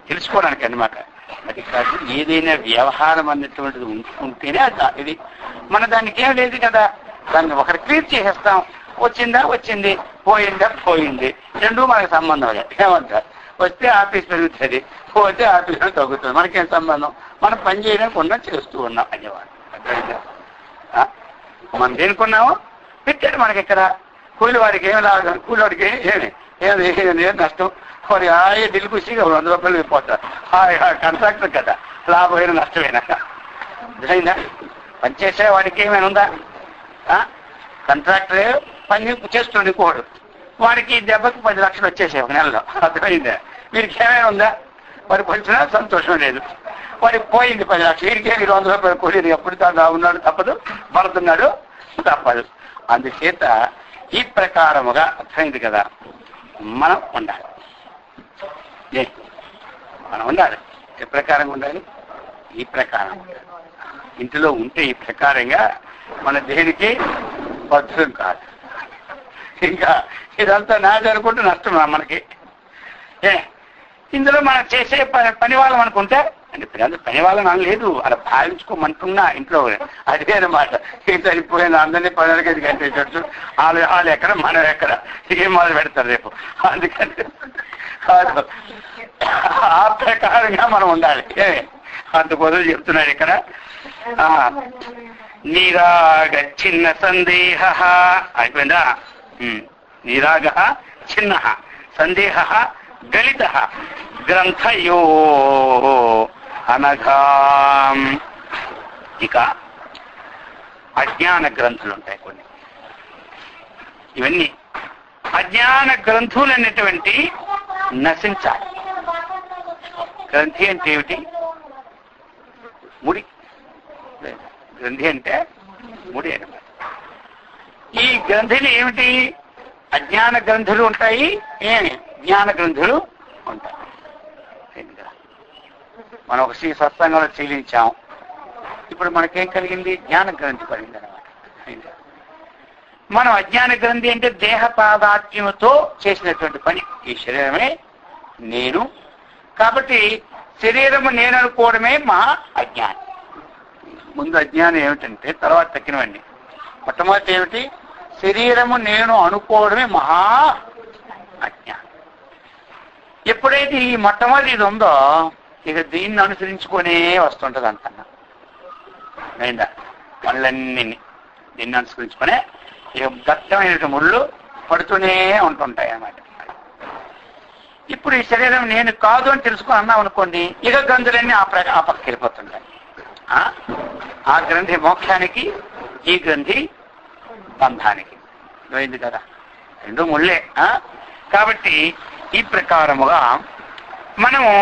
తెలుసుకోవడానికి అన్నమాట. అది కాదు, ఏదైనా వ్యవహారం అన్నటువంటిది ఉంటేనే ఇది మన దానికి ఏం లేదు కదా, దాన్ని ఒకటి క్లియర్ చేసేస్తాం. వచ్చిందా వచ్చింది, పోయిందా పోయింది, రెండూ మనకు సంబంధం లేదు. ఏమంటారు, వస్తే ఆఫీస్ పెరుగుతుంది, పోతే ఆఫీస్లో తగ్గుతుంది, మనకేం సంబంధం, మనం పని చేయకుండా చేస్తూ ఉన్నాం అనేవాడు. అర్థమైందా? మనం దేనికున్నామో పెట్టాడు మనకి. ఇక్కడ కూలి వారికి ఏమి లాభం, కూలి వాడికి ఏమి నష్టం, వారి హాయి ఢిల్లీ ఖుషిగా 100 రూపాయలు వెళ్ళిపోతారు. కాంట్రాక్టర్ కదా, లాభమైన నష్టమైనా. అర్థమైందా? పనిచేసే వాడికి ఏమైనా ఉందా? కాంట్రాక్టరే పని చేస్తుండే కోడు, వాడికి దెబ్బకి 10 లక్షలు వచ్చేసాయి ఒక నెలలో. అర్థమైందా? వీరికి ఏమైనా ఉందా? వాడికి వచ్చినా సంతోషం లేదు, వాడికి పోయింది 10 లక్షలు, వీరికి 100 రూపాయలు కూలి ఎప్పుడు ఉన్నాడు తప్పదు, పడుతున్నాడు తప్పదు. అందుచేత ఈ ప్రకారముగా అర్థమైంది కదా, మనం ఉండాలి. మనం ఉండాలి. ఏ ప్రకారంగా ఉండాలి? ఈ ప్రకారం ఉండాలి. ఇంటిలో ఉంటే ఈ ప్రకారంగా మన దేనికి భద్రం కాదు. ఇంకా ఇదంతా నాది అనుకుంటే నష్టం మనకి. ఇందులో మనం చేసే పని వాళ్ళం అనుకుంటే, అంటే పని వాళ్ళని అనలేదు, అలా భావించుకోమంటున్నా ఇంట్లో. అదే అన్నమాట. సరిపోయిన అందరినీ 10 గంటేటట్టు వాళ్ళు ఎక్కడ మనం ఎక్కడ ఏం మొదలు పెడతారు రేపు. అందుకని కాదు, ఆ ప్రకారంగా మనం ఉండాలి. అందుకోసం చెప్తున్నాడు ఇక్కడ, నిరాగ చిన్న సందేహ అయిపోయిందా? నిరాగ చిన్న సందేహ గలిత గ్రంథయో అనగా ఇక అజ్ఞాన గ్రంథులు ఉంటాయి కొన్ని. ఇవన్నీ అజ్ఞాన గ్రంథులు అనేటువంటి నశించాలి. గ్రంథి అంటే ఏమిటి? ముడి. గ్రంథి అంటే ముడి అన్నమాట. ఈ గ్రంథులు ఏమిటి? అజ్ఞాన గ్రంథులు ఉంటాయి, జ్ఞాన గ్రంథులు ఉంటాయి. మనం ఒక శ్రీ సత్సంగంలో చీలించాం, ఇప్పుడు మనకేం కలిగింది? జ్ఞాన గ్రంథి పడింది అనమాట. మనం అజ్ఞాన గ్రంథి అంటే దేహ తాదాత్మ్యంతో చేసినటువంటి పని. ఈ శరీరమే నేను కాబట్టి శరీరము నేను అనుకోవడమే మా అజ్ఞానం. ముందు అజ్ఞానం ఏమిటంటే తర్వాత తక్కినవండి. మొట్టమొదటి ఏమిటి? శరీరము నేను అనుకోవడమే మహా అజ్ఞానం. ఎప్పుడైతే ఈ మొట్టమొదటి ఇది ఉందో, ఇక దీన్ని అనుసరించుకునే వస్తుంటది అంతన్నా. అయిందా? పనులన్నీ దీన్ని అనుసరించుకునే ఇక దట్టమైన ముళ్ళు పడుతూనే ఉంటుంటాయి అన్నమాట. ఇప్పుడు ఈ శరీరం నేను కాదు అని తెలుసుకుని అన్నాం అనుకోండి, ఇక గ్రంథులన్నీ ఆ పక్కకి వెళ్ళిపోతుంటాయి. ఆ గ్రంథి మోక్షానికి, ఈ గ్రంథి బంధానికి. పోయింది కదా, రెండు ముళ్ళే. కాబట్టి ఈ ప్రకారముగా మనము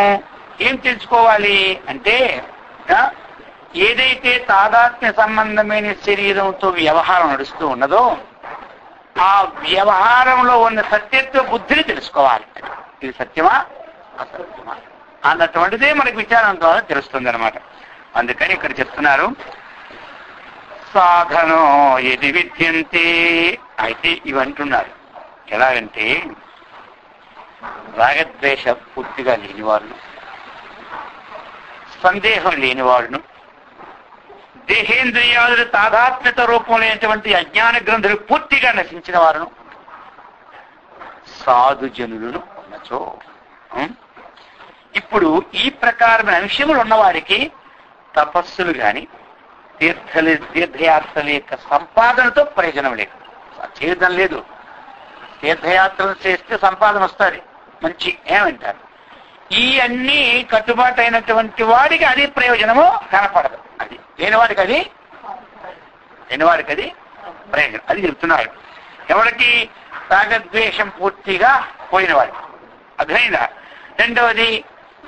ఏం తెలుసుకోవాలి అంటే, ఏదైతే తాదాత్మ్య సంబంధమైన శరీరంతో వ్యవహారం నడుస్తూ ఉన్నదో ఆ వ్యవహారంలో ఉన్న సత్యత్వ బుద్ధిని తెలుసుకోవాలి. ఇది సత్యమా అసత్యమా అన్నటువంటిదే మనకి విచారం ద్వారా తెలుస్తుంది అనమాట. అందుకని ఇక్కడ చెప్తున్నారు, సాధనో ఎది విద్యంతే. అయితే ఇవంటున్నారు ఎలాగంటే, రాగద్వేష పూర్తిగా లేనివాడును, సందేహం లేనివాడును, దేహేంద్రియాదుల తాదాత్మ్యత రూపంలోటువంటి అజ్ఞాన గ్రంథులు పూర్తిగా నశించిన వారును, సాధుజనులను ఉన్నచో. ఇప్పుడు ఈ ప్రకారమైన అంశములు ఉన్నవారికి తపస్సులు గాని తీర్థయాత్రల యొక్క సంపాదనతో ప్రయోజనం లేదు. చేయడం లేదు. తీర్థయాత్రలు చేస్తే సంపాదన వస్తుంది, మంచి ఏమంటారు. ఈ అన్ని కట్టుబాటు అయినటువంటి వాడికి అది ప్రయోజనము కనపడదు. అది లేనివాడికి అది ప్రయోజనం. అది చెప్తున్నారు. ఎవరికి? రాగద్వేషం పూర్తిగా పోయినవాడు. అర్థమైందా? రెండవది,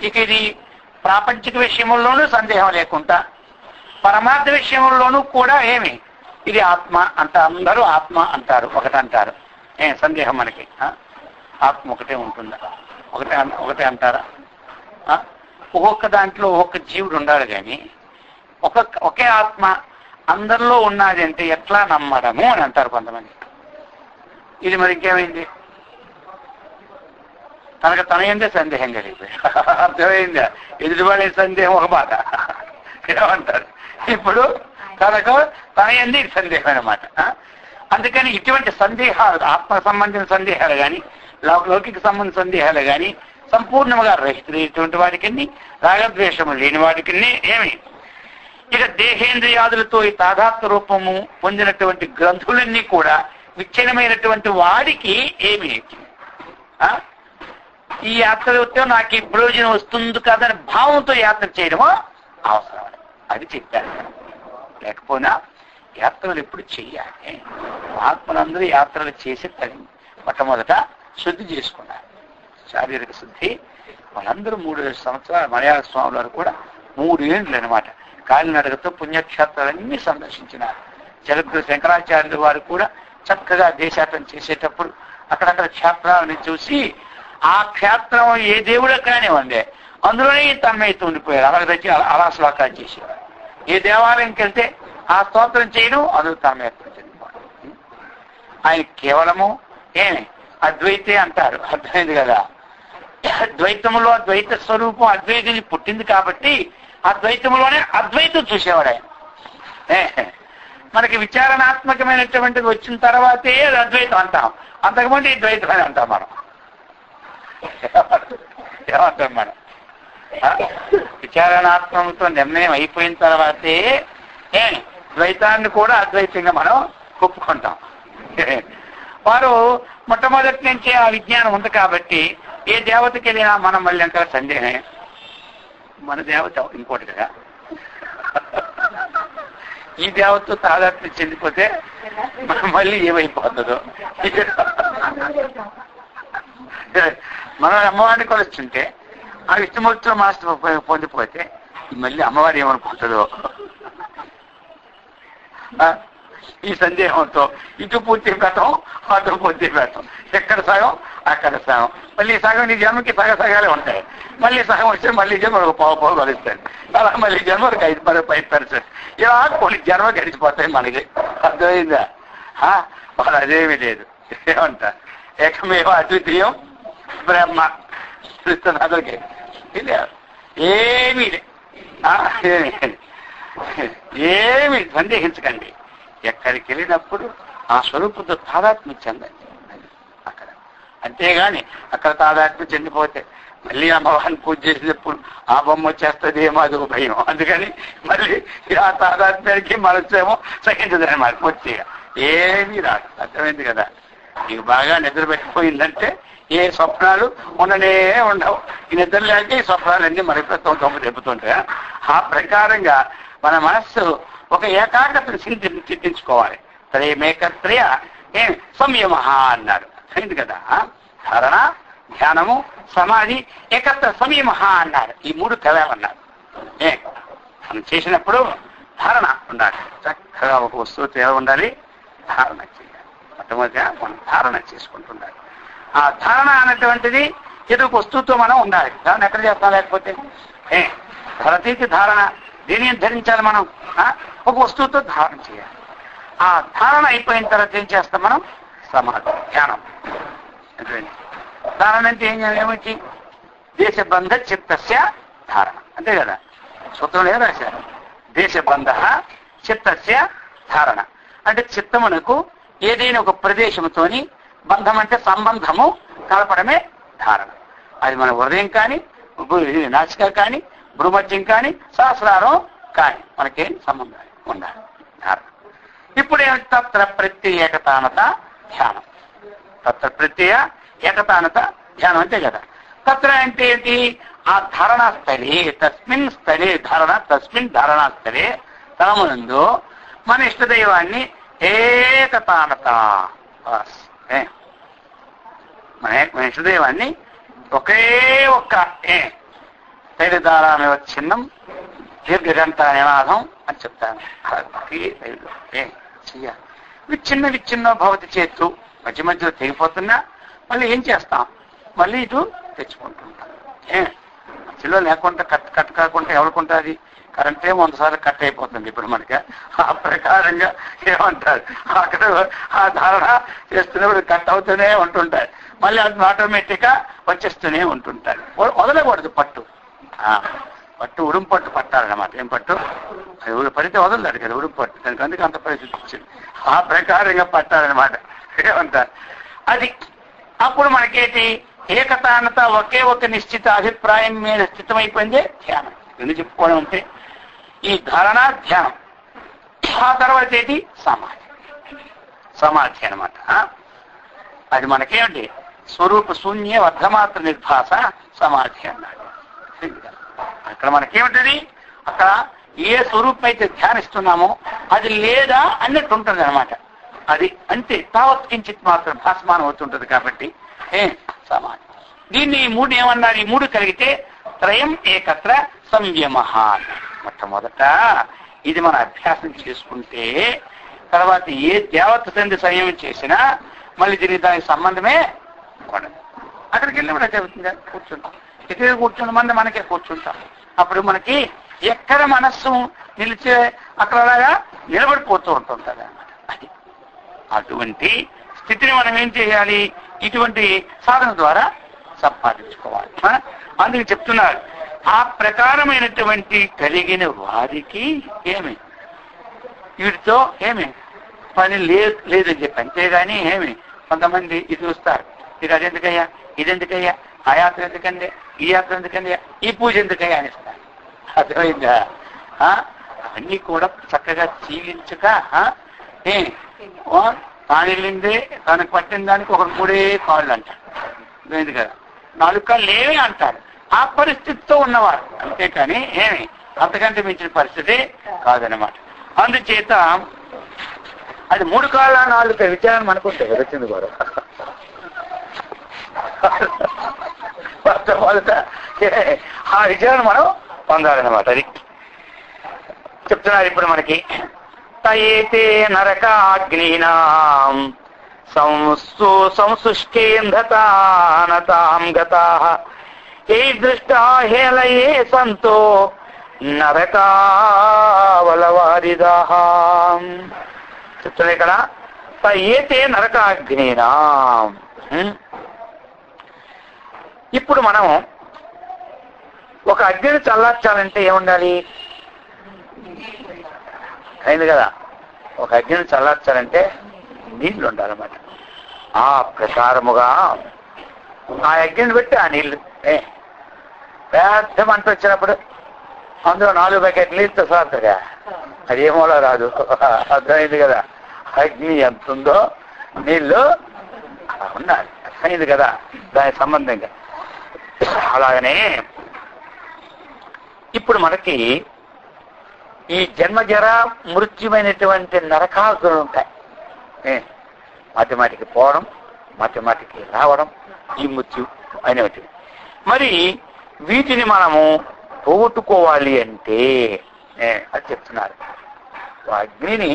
ఇక ఇది ప్రాపంచిక విషయముల్లోనూ సందేహం లేకుండా, పరమార్థ విషయముల్లోనూ కూడా ఏమి ఇది ఆత్మ అంట, అందరూ ఆత్మ అంటారు, ఒకటంటారు. సందేహం మనకి. ఆత్మ ఒకటే ఉంటుందా? ఒకటే అంటారా? ఒక్కొక్క దాంట్లో ఒక్కొక్క జీవుడు ఉండాలి, కానీ ఒకే ఆత్మ అందరిలో ఉన్నది అంటే ఎట్లా నమ్మడము అని అంటారు కొంతమంది. ఇది మరి ఇంకేమైంది? తనకు తన ఏందే సందేహం కలిగిపోయి అర్థమైందా? ఎదుటివాడి సందేహం ఒక బాధ ఏమంటారు? ఇప్పుడు తనకు తన ఏంది సందేహం అన్నమాట. అందుకని ఇటువంటి సందేహాలు, ఆత్మ సంబంధించిన సందేహాలు కానీ లౌకిక సంబంధించిన సందేహాలు కానీ సంపూర్ణంగా రహితులైనటువంటి వాడికి, రాగద్వేషము లేని వాడికి ఏమి ఇక దేహేంద్రియాదులతో ఈ తాదాత్మ రూపము పొందినటువంటి గ్రంథులన్నీ కూడా విచ్ఛిన్నమైనటువంటి వాడికి ఏమి ఈ యాత్రతో నాకు ఈ ప్రయోజనం వస్తుంది కాదని భావంతో యాత్ర చేయడమో అవసరం. అది చెప్పాను. లేకపోయినా యాత్రలు ఎప్పుడు చెయ్యాలి? మహాత్ములందరూ యాత్రలు చేసి మొట్టమొదట శుద్ధి చేసుకున్నారు. శారీరక శుద్ధి. వాళ్ళందరూ 3 సంవత్సరాలు మలయాళ స్వాముల వారు కూడా 3 ఏళ్ళు అనమాట కాలినడకతో పుణ్యక్షేత్రాలన్నీ సందర్శించినారు. జగద్గురు శంకరాచార్యుల వారు కూడా చక్కగా దేశాటన చేసేటప్పుడు అక్కడక్కడ క్షేత్రాలని చూసి ఆ క్షేత్రం ఏ దేవుడు కానివ్వండి అందులోనే తన్మయతో ఉండిపోయారు. అలాగే తెచ్చి అలా శ్లోకాలు చేసేవారు. ఏ దేవాలయంకి వెళ్తే ఆ స్తోత్రం చేయడం అందులో తన్మయత్వం చెందిపోవడం. ఆయన కేవలము ఏమి అద్వైతే అంటారు. అర్థమైంది కదా? ద్వైతంలో ద్వైత స్వరూపం అద్వైతం పుట్టింది కాబట్టి అద్వైతంలోనే అద్వైతం చూసేవాడు ఆయన. మనకి విచారణాత్మకమైనటువంటిది వచ్చిన తర్వాతే అది అద్వైతం అంటాం. అంతకుముందు ఈ ద్వైతం అని అంటాం మనం. ఏమంటాం మనం? విచారణాత్మకంతో నిర్ణయం అయిపోయిన తర్వాతే ద్వైతాన్ని కూడా అద్వైతంగా మనం ఒప్పుకుంటాం. వారు మొట్టమొదటి నుంచే ఆ విజ్ఞానం ఉంది కాబట్టి ఏ దేవతకి వెళ్ళినా మనం మళ్ళీ అంతా సందేహమే. మన దేవత ఇంకోటి కదా, ఈ దేవతతో తాదాత్మ్యం చెందిపోతే మళ్ళీ ఏమైపోతుందో. మనం అమ్మవారిని కొలుస్తుంటే ఆ విష్ణుమూర్తిలో మాస్టర్ పొందిపోతే మళ్ళీ అమ్మవారి ఏమనుకుంటుందో ఈ సందేహంతో ఇటు పూర్తి పెట్టం, అటు పూర్తి పెట్టం. ఎక్కడ సగం అక్కడ సగం. మళ్ళీ సగం నీ జన్మకి సగాలే ఉంటాయి. మళ్ళీ సగం వస్తే మళ్ళీ జన్మ ఒక పావు కలుస్తాయి. అలా మళ్ళీ జన్మకి 5% ఇలా కొన్ని జన్మ గడిచిపోతాయి మనకి. అర్థమైందా? వాళ్ళు అదేమీ లేదు. ఏమంటా ఏకమేవ అద్వితీయం బ్రహ్మ కృష్ణనాథులకి ఏమి సందేహించకండి. ఎక్కడికి వెళ్ళినప్పుడు ఆ స్వరూపంతో తాదాత్మ్యం చెందండి అక్కడ. అంతేగాని అక్కడ తాదాత్మ్యం చెందిపోతే మళ్ళీ అమ్మవారిని పూజ చేసినప్పుడు ఆ బొమ్మ వచ్చేస్తుంది ఏమో అది భయం. అందుకని మళ్ళీ ఆ తాదాత్మ్యానికి మనసేమో సహించదనమాట పూర్తిగా. ఏమీ రాదు. అర్థమైంది కదా? నీకు బాగా నిద్ర పెట్టిపోయిందంటే ఏ స్వప్నాలు ఉండనే ఉండవు. ఈ నిద్ర లేక ఈ స్వప్నాలన్నీ మరిపోతూ దెబ్బతుంటాయి. ఆ ప్రకారంగా మన మనస్సు ఒక ఏకాగ్రతను సిద్ధించుకోవాలి. త్రయమేకత్రయ సంయమ అన్నారు. అయింది కదా? ధారణ, ధ్యానము, సమాధి, ఏకత్ర సంయమ అన్నారు. ఈ 3 కలవన్నారు. మనం చేసినప్పుడు ధారణ ఉండాలి. చక్కగా ఒక వస్తువుతో ఎలా ఉండాలి? ధారణ చేయాలి. మొట్టమొదటిగా మనం ధారణ చేసుకుంటుండాలి. ఆ ధారణ అనేటువంటిది ఏదో ఒక వస్తువుతో మనం ఉండాలి. ధారణ ఎక్కడ చేస్తాం? లేకపోతే ధరతీతి ధారణ. దేని ధరించాలి మనం? ఒక వస్తువుతో ధారణ చేయాలి. ఆ ధారణ అయిపోయిన తర్వాత ఏం చేస్తాం మనం? సమాధి, ధ్యానం. ధారణ అంటే ఏమిటి? దేశబంధ చిత్తస్య ధారణ. అంతే కదా? సూత్రంలో ఏం రాశారు? దేశబంధ చిత్తస్య ధారణ అంటే చిత్తమునకు ఏదైనా ఒక ప్రదేశంతోని బంధం అంటే సంబంధము కలపడమే ధారణ. అది మన హృదయం కానీ, నాసిక కానీ, భ్రూమధ్యం కానీ, సహస్రారం కానీ మనకేం సంబంధాలు ఉండాలి ధారణ. ఇప్పుడు తత్ర ప్రత్యయ ఏకతానత ధ్యానం. తత్ర ప్రత్యయ ఏకతానత ధ్యానం అంతే కదా? తత్ర అంటే ఏంటి? ఆ ధారణాస్థలే, తస్మిన్ స్థలే ధారణ, తస్మిన్ ధారణాస్థలే తనమునందు మన ఇష్టదైవాన్ని ఏకతానత, మన ఇష్టదైవాన్ని ఒకే ఒక్క తైలధారామే చిన్నం దీర్ఘగంట నినాదం అని చెప్తాను. చెయ్యాలి. విచ్ఛిన్న భవతి చేత్తు మధ్య మధ్యలో తెగిపోతున్నా మళ్ళీ ఏం చేస్తాం? మళ్ళీ ఇటు తెచ్చుకుంటుంటాం. మధ్యలో లేకుండా కట్ కాకుండా ఎవరుకుంటుంది? కరెంట్ ఏమో 100 సార్లు కట్ అయిపోతుంది ఇప్పుడు మనకి. ఆ ప్రకారంగా ఏమంటారు, అక్కడ ఆ ధారణ చేస్తున్నప్పుడు కట్ అవుతూనే ఉంటుంటాయి, మళ్ళీ అది ఆటోమేటిక్ గా వచ్చేస్తూనే ఉంటుంటారు. వదలకూడదు పట్టు, పట్టు ఉడుం పట్టు పట్టాలన్నమాట. ఏం పట్టు, అది పడితే వదలదు కదా ఉడుం పట్టు, దానికి అందుకే అంత పరిస్థితి వచ్చింది. ఆ ప్రకారంగా పట్టాలన్నమాట. ఏమంటారు అది. అప్పుడు మనకేంటి, ఏకతానత, ఒకే ఒక నిశ్చిత అభిప్రాయం మీద స్థితమైపోయిందే ధ్యానం. ఎందుకు చెప్పుకోవడం అంటే ఈ ధారణ ధ్యానం, ఆ తర్వాత ఏంటి సమాధి. సమాధి అనమాట. అది మనకేమిటి, స్వరూప శూన్య వర్ధమాత్ర నిర్భాస సమాధి అన్నాడు. అక్కడ మనకేమిటది, అక్కడ ఏ స్వరూపం అయితే ధ్యానిస్తున్నామో అది లేదా అన్నట్టు ఉంటుంది అనమాట. అది అంటే తావత్ కించిత్ మాత్రం భాసమానం అవుతుంటది. కాబట్టి సమాధి. దీన్ని ఈ మూడు ఏమన్నారు, ఈ మూడు కలిగితే త్రయం ఏకత్ర సంయమ. మొట్టమొదట ఇది మన అభ్యాసం చేసుకుంటే తర్వాత ఏ దేవత తండ్రి సంయమం చేసినా మళ్ళీ దీనికి దానికి సంబంధమే ఉండదు. అక్కడికి వెళ్ళి మన జరుగుతుంది, కూర్చుంటాం. ఎక్కడ కూర్చున్న మంది మనకే కూర్చుంటాం. అప్పుడు మనకి ఎక్కడ మనస్సు నిలిచే అక్కడలాగా నిలబడిపోతూ ఉంటుంటుంది అన్నమాట. అది అటువంటి స్థితిని మనం ఏం చేయాలి, ఇటువంటి సాధన ద్వారా సంపాదించుకోవాలి. అందుకు చెప్తున్నారు, ఆ ప్రకారమైనటువంటి కలిగిన వారికి ఏమి వీటితో ఏమి పని లేదని చెప్పి. అంతేగాని ఏమి కొంతమంది ఇది చూస్తారు, ఇది అదెందుకయ్యా, ఇదెందుకయ్యా, ఆ యాత్ర ఎందుకండి, ఈ యాత్ర ఎందుకండి, ఈ పూజ ఎందుకయ్యా అనిస్తారు. అర్థమైందా? అవన్నీ కూడా చక్కగా చీలించక తానిల్లిందే తనకు పట్టిన దానికి ఒక 3 కాళ్ళు అంటారు. లేదు కదా, 4 కాళ్ళు లేవే అంటారు. ఆ పరిస్థితితో ఉన్నవారు, అంతేకాని ఏమి అంతకంటే మించిన పరిస్థితి కాదనమాట. అందుచేత అది 3 కాళ్ళ 4 విచారం అనుకుంటే వచ్చింది కూడా ఆ విచారణ మనం పొందాలన్నమాట. అది చెప్తున్నారు ఇప్పుడు మనకి. తయేతే నరకాగ్నినాం సంశుష్కేంధతానతాం గతాః ఏ దృష్టా హేళయే సంతో నరకావలవారిదాః. చెప్తున్నా ఇక్కడ తయేతే నరకాగ్నినాం. ఇప్పుడు మనం ఒక అగ్నిని చల్లార్చాలంటే ఏముండాలి, అయింది కదా. ఒక అగ్నిని చల్లార్చాలంటే నీళ్లు ఉండాలన్నమాట. ఆ ప్రకారముగా ఆ అగ్నిని పెట్టి ఆ నీళ్లు పెద్ద మంట వచ్చినప్పుడు అందులో 4 బకెట్ నీళ్ళతో సాగుతుందిగా, అది ఏమోలా రాదు. అర్థమైంది కదా, అగ్ని ఎంత ఉందో నీళ్లు ఉండాలి. అర్థమైంది కదా దానికి సంబంధంగా. అలాగనే ఇప్పుడు మనకి ఈ జన్మజర మృత్యుమైనటువంటి నరకాలు ఉంటాయి. మాటిమాటికి పోవడం, మాటిమాటికి రావడం, ఈ మృత్యు అనేవి. మరి వీటిని మనము పోగొట్టుకోవాలి అంటే అది చెప్తున్నారు. అగ్నిని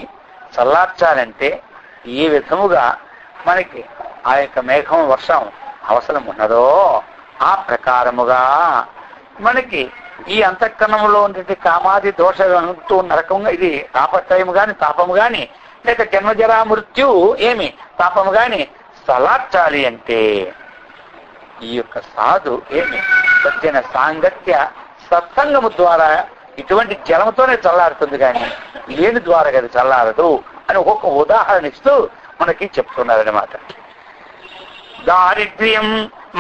చల్లార్చాలంటే ఏ విధముగా మనకి ఆ యొక్క మేఘం వర్షం అవసరం ఉన్నదో ఆ ప్రకారముగా మనకి ఈ అంతఃకరణంలో ఉండే కామాది దోషంతో నరకంగా ఇది తాపత్రయము గాని తాపము గాని లేక జన్మజరా మృత్యు ఏమి తాపము గాని చల్లార్చాలి అంటే ఈ యొక్క సాధు ఏమి సజ్జన సాంగత్య సత్సంగము ద్వారా ఇటువంటి జలముతోనే చల్లారుతుంది కానీ లేని ద్వారా కదా చల్లారదు అని ఒక్కొక్క ఉదాహరణ ఇస్తూ మనకి చెప్తున్నారన్నమాట. దారిద్ర్యం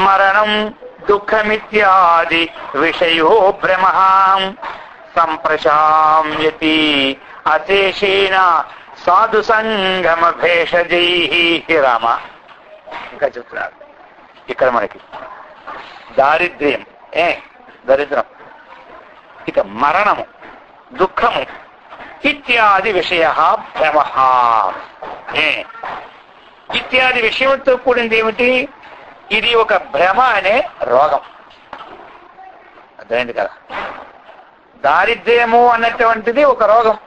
మరణం దుఃఖమిత్యాది విషయో భ్రమ సంప్రశామ్యతి అశేషేణ సాధు సంగమ భేషజై. రామ ఇంకా చెప్తున్నారు ఇక్కడ మనకి దారిద్ర్యం దరిద్రం, ఇక మరణము, దుఃఖము ఇత్యాది విషయ భ్రమ. ఇత్యాది విషయంతో కూడింది ఏమిటి, ఇది ఒక భ్రమ అనే రోగం. అర్థమైంది కదా. దారిద్ర్యము అన్నటువంటిది ఒక రోగం,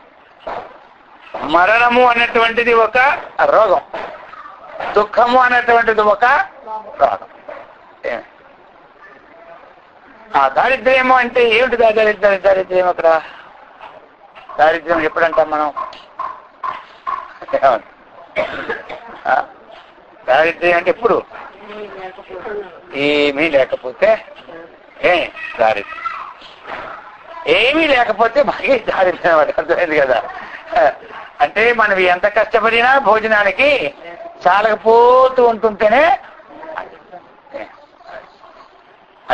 మరణము అన్నటువంటిది ఒక రోగం, దుఃఖము అన్నటువంటిది ఒక రోగం. ఆ దారిద్ర్యము అంటే ఏమిటి? దారిద్ర్యం అక్కడ దారిద్ర్యం ఎప్పుడంటాం మనం? దారిద్ర్యం అంటే ఎప్పుడు? ఏమీ లేకపోతే దారిద్ర్యం. ఏమీ లేకపోతే మనకి దారిద్ర్యం అన్నమాట. అర్థమైంది కదా? అంటే మనం ఎంత కష్టపడినా భోజనానికి చాలకపోతూ ఉంటుంటేనే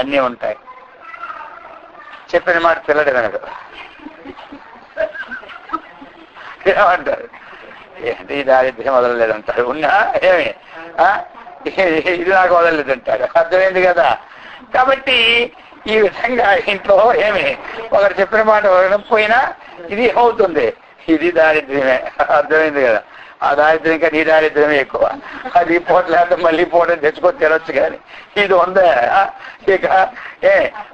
అన్నీ ఉంటాయి. చెప్పిన మాట పిల్లడు వినడు. ఏమంటారు? ఏంటి ఈ దారిద్ర్యం వదలలేదంటారు. ఉన్నా ఏమి ఇది నాకు వదలలేదంటారు. అర్థమైంది కదా? కాబట్టి ఈ విధంగా ఇంట్లో ఏమి ఒకరు చెప్పిన మాట వినకపోయినా ఇది ఏమవుతుంది? ఇది దారిద్ర్యమే. అర్థమైంది కదా? ఆ దారిద్ర్యం ఇంకా నీ దారిద్ర్యమే ఎక్కువ. అది పూట లేకపోతే మళ్ళీ పూట తెచ్చుకొని తినొచ్చు, కానీ ఇది ఉందా ఇక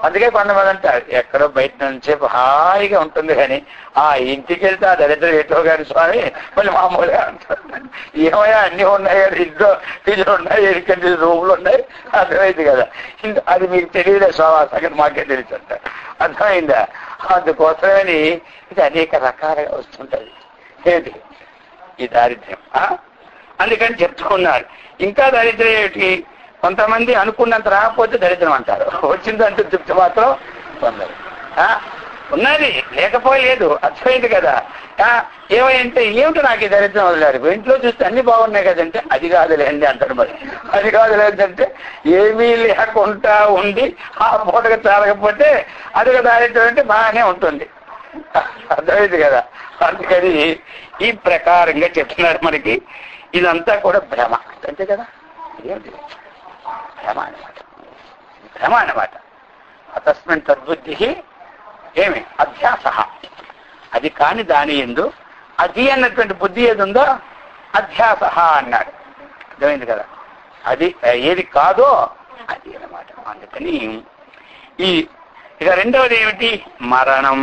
అందుకే కొంతమంది అంటారు ఎక్కడో బయట నుంచి హాయిగా ఉంటుంది, కానీ ఆ ఇంటికి వెళ్తే ఆ దరిద్రం ఎటో కానీ స్వామి మళ్ళీ మామూలుగా అంటారు. ఏమయ్యా అన్నీ ఉన్నాయి కదా, ఇంట్లో పిల్లలు ఉన్నాయి, ఎక్కడి రూములు ఉన్నాయి. అర్థమైంది కదా? అది మీకు తెలియలే స్వామి, సంగతి మాకే తెలిసి అంటారు. అర్థమైందా? అందుకోసమని ఇది అనేక రకాలుగా వస్తుంటది. ఏంటి ఈ దారిద్ర్యం? అందుకని చెప్తూ ఉన్నారు. ఇంకా దారిద్ర్యం ఏమిటి? కొంతమంది అనుకున్నంత రాకపోతే దరిద్రం అంటారు, వచ్చిందంటూ చెప్తే మాత్రం పొందరు. ఉన్నది లేకపోలేదు. అర్థమైంది కదా? ఏమంటే ఏమిటో నాకు ఈ దరిద్రం వదిలేరు, ఇంట్లో చూస్తే అన్ని బాగున్నాయి కదంటే అది కాదులేండి అంటారు. మరి అది కాదులేదంటే ఏమీ లేకుండా ఉండి ఆ పూటగా చాలకపోతే అదిగా దారిద్ర్యం అంటే బాగానే ఉంటుంది. అర్థమైంది కదా? అందుకని ఈ ప్రకారంగా చెప్తున్నారు మనకి. ఇదంతా కూడా భ్రమ అంతే కదా? ఇదేంటి భ్రమ అన్నమాట. భ్రమ అన్నమాట. అతస్మిన్ తద్బుద్ధి ఏమి అధ్యాస. అది కాని దాని యందు అది అన్నటువంటి బుద్ధి ఏది ఉందో అధ్యాస అన్నాడు. అర్థమైంది కదా? అది ఏది కాదో అది అన్నమాట. అందుకని ఇక రెండవది ఏమిటి? మరణం.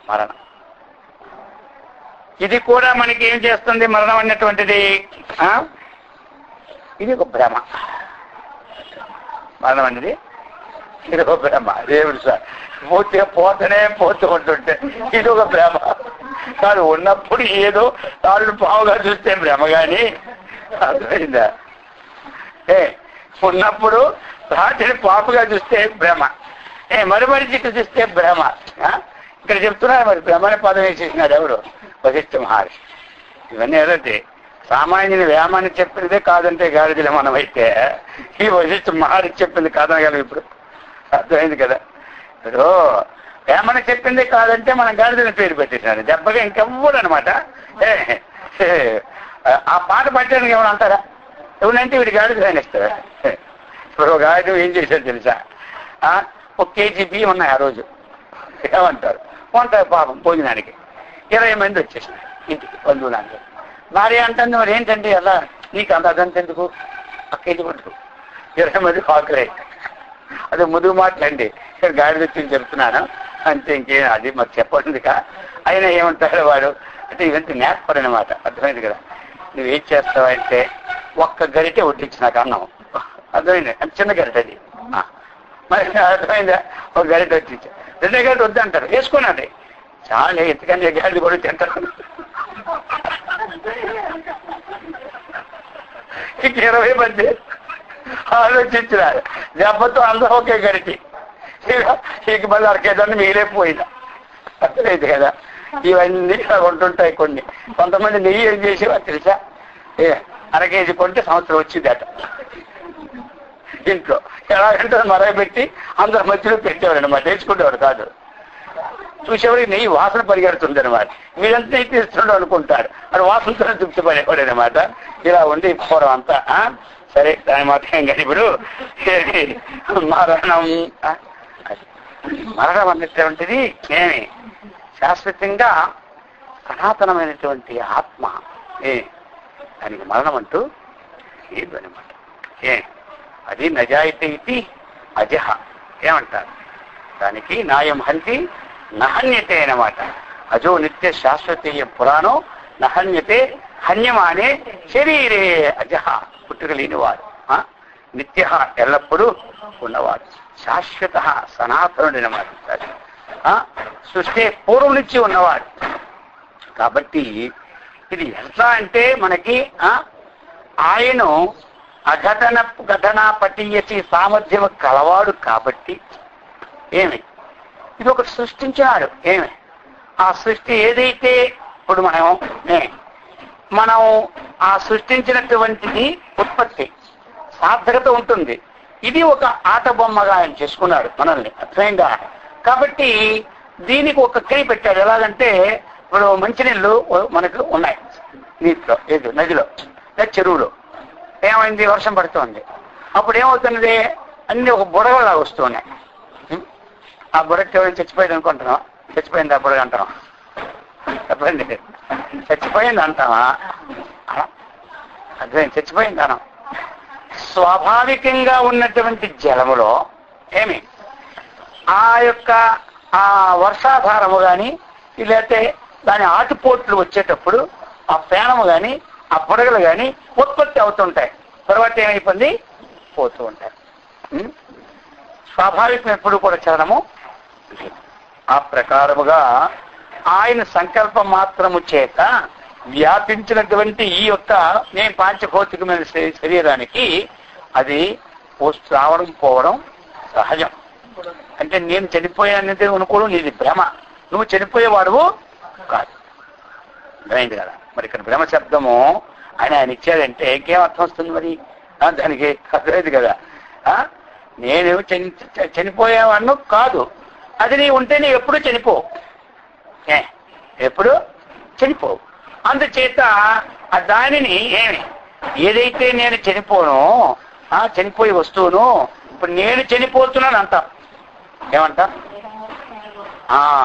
మరణం ఇది కూడా మనకి ఏం చేస్తుంది? మరణం అన్నటువంటిది ఇది ఒక భ్రమ. మరణం అనేది ఇది ఒక భ్రమ. దేవుడు సార్ పూర్తిగా పోతూనే పోతూ ఉంటుంటే ఇది ఒక భ్రమ కాదు. ఉన్నప్పుడు ఏదో తాళ్ళు పావుగా చూస్తే భ్రమ, కానీ అర్థమైందా? ఉన్నప్పుడు రాత్రి పాపుగా చూస్తే భ్రమ, మరుమరిచికి చూస్తే భ్రమ. ఇక్కడ చెప్తున్నారు మరి భ్రమని పదం వేసేసినాడు ఎవరు? వశిష్ఠ మహర్షి. ఇవన్నీ ఏదంటే సామాన్యుని వేమాన్ని చెప్పిందే కాదంటే గాడిదలే. మనమైతే ఈ వశిష్ఠ మహర్షి చెప్పింది కాదనగలం ఇప్పుడు. అర్థమైంది కదా? ఇప్పుడు వేమని చెప్పిందే కాదంటే మనం గాడిదని పేరు పెట్టేసినాడు దెబ్బగా. ఇంకెవ్వడు అనమాట. ఆ పాట పట్టడానికి ఏమైనా అంటారా? ఎవరంటే వీడి గాడిద ఇస్తారా? ఇప్పుడు ఒక గాడిద ఏం చేశారు తెలుసా? 1 కేజీ బియ్యం ఉన్నాయి ఆ రోజు. ఏమంటారు? కొంటారు పాపం భోజనానికి. 20 మంది వచ్చేసినారు ఇంటికి, బంధువులాంటి. భార్య అంటుంది మరి ఏంటంటే అలా నీకు అదంత ఎందుకు, 1 కేజీ పట్టుకు 20 మంది ఆకలే. అది ముదుగు మాటలండి. గాడి తెచ్చి చెప్తున్నాను అంతే, ఇంకేం అది మరి చెప్పండిగా. అయినా ఏమంటాడు వాడు అంటే ఇదంతా నేర్పరు అనమాట. అర్థమైంది కదా? నువ్వేం చేస్తావంటే 1 గరిటె వడ్డించి నాకు అన్నం. అర్థమైంది? అంత చిన్న గరిటె అది. మరి అర్థమైందా? 1 గరిటె వడ్డించా. 2 గరిటె వద్దంటారు, వేసుకున్నది చాలా ఎందుకని గాడి కూడా తింటారు. ఇక 20 మంది ఆలోచించినారు. దెబ్బతో అందరూ ఒకే గడిచి ఇక మళ్ళీ అరకేదాన్ని మిగిలిపోయినా. అర్థమైంది కదా? ఇవన్నీ ఉంటుంటాయి కొన్ని. కొంతమంది నెయ్యి ఏం చేసేవారు తెలుసా? 1/2 కేజీ కొంటే సంవత్సరం వచ్చిందట ఇంట్లో. ఎలాగంటే మరగబెట్టి అందరి మధ్యలో పెట్టేవారు అనమాట, తెచ్చుకునేవారు కాదు. చూసేవాడికి నెయ్యి వాసన పరిగెడుతుంది అనమాట. వీరంతా నెయ్యి తీస్తుండవు అనుకుంటారు, అది వాసనతో తృప్తి పడేవాడు అనమాట. ఇలా ఉండి పూర్వం అంతా. సరే దాని మాత్రం కానీ ఇప్పుడు మరణం. మరణం అనేటువంటిది ఏమి శాశ్వతంగా సనాతనమైనటువంటి ఆత్మ. దానికి మరణం అంటూ లేదు అనమాట. అది నజాయితీ ఇది అజహ. ఏమంటారు దానికి? నాయం హంతి నహన్యతే అనమాట. అజో నిత్య శాశ్వతీయ పురాణం నహన్యతే హన్యమానే శరీరే అజహ. పుట్టుక లేనివాడు, నిత్య ఎల్లప్పుడూ ఉన్నవాడు, శాశ్వత సనాతనుడనమాట. సృష్టి పూర్వం నుంచి ఉన్నవాడు. కాబట్టి ఇది ఎట్లా అంటే మనకి ఆయన ఘటనా పఠీయసి సామర్థ్యం కలవాడు కాబట్టి ఏమి ఇది ఒకటి సృష్టించాడు. ఏమి ఆ సృష్టి ఏదైతే ఇప్పుడు మనం ఆ సృష్టించినటువంటిది ఉత్పత్తి సార్థకత ఉంటుంది. ఇది ఒక ఆట బొమ్మగా ఆయన చేసుకున్నాడు మనల్ని, అర్థమైందా? కాబట్టి దీనికి ఒక క్రియ పెట్టాడు. ఎలాగంటే ఇప్పుడు మంచినీళ్ళు మనకు ఉన్నాయి నీటిలో, ఏది నదిలో లేదా చెరువులో. ఏమైంది? వర్షం పడుతుంది. అప్పుడు ఏమవుతున్నది? అన్ని ఒక బుడగలాగా వస్తూ ఉన్నాయి. ఆ బుడగకి ఎవరైనా చచ్చిపోయింది అనుకుంటున్నాం, చచ్చిపోయింది ఆ బుడగ అంటాం, చెప్పండి, చచ్చిపోయింది అంటామా? అదే చచ్చిపోయింది అనం. స్వాభావికంగా ఉన్నటువంటి జలములో ఏమి ఆ యొక్క ఆ వర్షాధారము కానీ లేకపోతే దాని ఆటుపోట్లు వచ్చేటప్పుడు ఆ పేనము కానీ ఆ బుడగలు కానీ ఉత్పత్తి అవుతుంటాయి. తర్వాత ఏమైపోయింది? పోతూ ఉంటాయి. స్వాభావికం ఎప్పుడు కూడా చలనము. ఆ ప్రకారముగా ఆయన సంకల్పం మాత్రము చేత వ్యాపించినటువంటి ఈ యొక్క నేను పాంచభౌతికమైన శరీరానికి అది రావడం పోవడం సహజం. అంటే నేను చనిపోయానది అనుకోవడం నీది భ్రమ, నువ్వు చనిపోయేవాడువు కాదు. అర్థమైంది కదా? మరి ఇక్కడ భ్రమ శబ్దము ఆయన ఇచ్చాడంటే ఇంకేం అర్థం వస్తుంది మరి దానికి? అర్థమైంది కదా? నేను చనిపోయేవాడిను కాదు, అది నీ ఉంటే నీ ఎప్పుడు చనిపోవు, ఎప్పుడు చనిపోవు. అందుచేత ఆ దానిని ఏదైతే నేను చనిపోను, చనిపోయి వస్తువును ఇప్పుడు నేను చనిపోతున్నాను అంటా. ఏమంటా?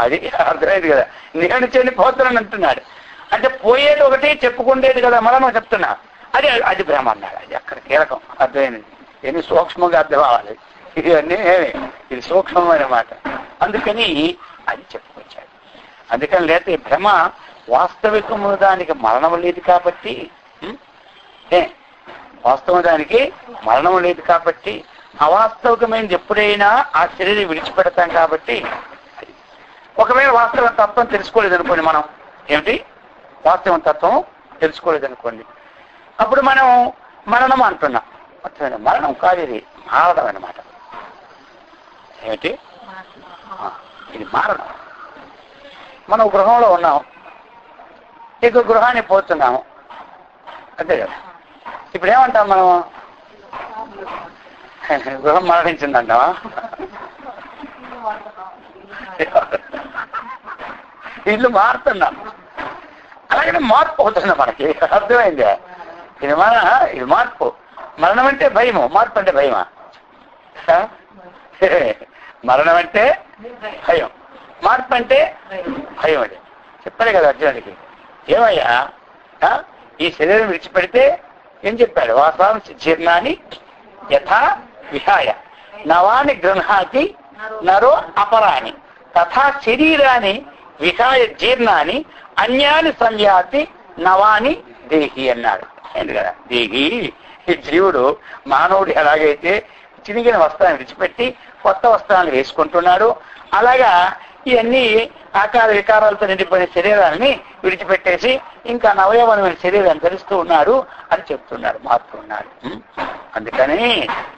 అది అర్థమైంది కదా? నేను చనిపోతున్నాను అంటున్నాడు. అంటే పోయేది ఒకటి, చెప్పుకుండేది కదా మరణం చెప్తున్నా. అది భ్రమ అన్నాడు. అది అక్కడ కీలకం. అర్థమైంది? ఎన్ని సూక్ష్మంగా అర్థం అవ్వాలి ఇవన్నీ. ఇది సూక్ష్మమైన మాట. అందుకని అది చెప్పుకొచ్చాడు. అందుకని లేకపోతే భ్రమ వాస్తవికము దానికి మరణం లేదు కాబట్టి, వాస్తవం దానికి మరణం లేదు కాబట్టి అవాస్తవికమైనది ఎప్పుడైనా ఆ శరీరం విడిచిపెడతాం కాబట్టి. ఒకవేళ వాస్తవ తత్వం తెలుసుకోలేదనుకోండి, మనం ఏమిటి వాస్తవ తత్వం తెలుసుకోలేదనుకోండి, అప్పుడు మనం మరణం అంటున్నాం. మరణం కాదు, ఇది మారడం అన్నమాట. ఏమిటి? ఇది మారడం. మనం గృహంలో ఉన్నాం, ఇంకో గృహాన్ని పోతున్నాము, అంతే కదా? ఇప్పుడు ఏమంటాం మనం? గృహం మరణించిందంటావా? ఇల్లు మారుతున్నాం. అలాగే మార్పు అవుతుంది మనకి. అర్థమైందా? ఇది మార్పు. మరణం అంటే భయము, మార్పు అంటే భయమా? మరణం అంటే భయం, మార్పు అంటే భయం. అది చెప్పాలి కదా అర్జునుడికి. ఏమయ్యా ఈ శరీరం విడిచిపెడితే ఏం చెప్పాడు? వాసాంశ జీర్ణాన్ని యథా విహాయ నవాని గృహాతి నరో అపరాని తథా శరీరాన్ని విహాయ జీర్ణాన్ని అన్యాని సంయాతి నవాని దేహి అన్నాడు. ఏంటి కదా? దేహి, ఈ జీవుడు మానవుడు ఎలాగైతే చిరిగిన వస్త్రాన్ని విడిచిపెట్టి కొత్త వస్త్రాన్ని వేసుకుంటున్నాడు, అలాగా ఇవన్నీ ఆకార వికారాలతో నిండిపోయిన శరీరాన్ని విడిచిపెట్టేసి ఇంకా నవయవనమైన శరీరాన్ని ధరిస్తూ ఉన్నాడు అని చెప్తున్నాడు, మారుతున్నాడు. అందుకని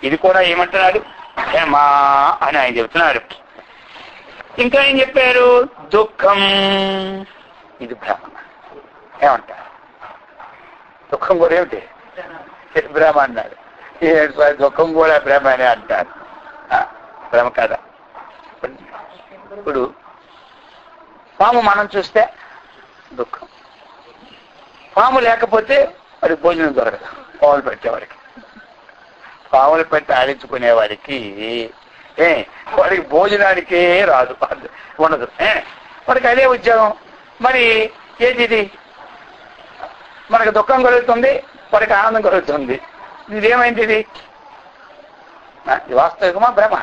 ఇది కూడా ఏమంటున్నాడు? హేమా అని ఆయన చెప్తున్నాడు. ఇంకా ఏం చెప్పారు? దుఃఖం ఇది భ్రమ. ఏమంటారు? దుఃఖం కూడా ఏమిటి? భ్రమ అన్నాడు. దుఃఖం కూడా భ్రమ అని అంటారు. భ్రమ కదా. ఇప్పుడు పాము మనం చూస్తే దుఃఖం, పాము లేకపోతే మరి భోజనం దొరకదు. పాములు పెట్టేవాడికి, పాములు పెట్టి ఆడించుకునే వాడికి వాడికి భోజనానికే రాదు, ఉండదు. వాడికి అదే ఉద్యోగం. మరి ఏది? మనకు దుఃఖం కలుగుతుంది, వాడికి ఆనందం కలుగుతుంది. ఇదేమైంది? ఇది వాస్తవికమా భ్రమ?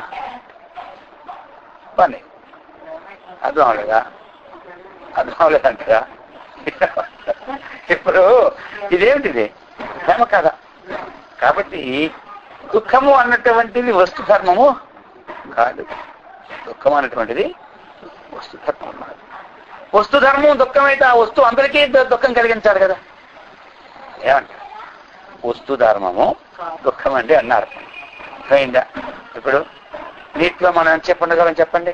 పని అర్థం అవలేదా? అర్థం అవలేదంటారా? ఇప్పుడు ఇదేమిటిది? భ్రమ కదా. కాబట్టి దుఃఖము అన్నటువంటిది వస్తు ధర్మము కాదు. దుఃఖం అన్నటువంటిది వస్తు ధర్మం అన్నారు. వస్తు ధర్మం దుఃఖం అయితే ఆ వస్తువు అందరికీ దుఃఖం కలిగించాలి కదా. ఏమంటారు? వస్తు ధర్మము దుఃఖం అండి అన్నారు. అయిందా? ఇప్పుడు నీటిలో మనం ఎంతసేపు ఉండగలం చెప్పండి?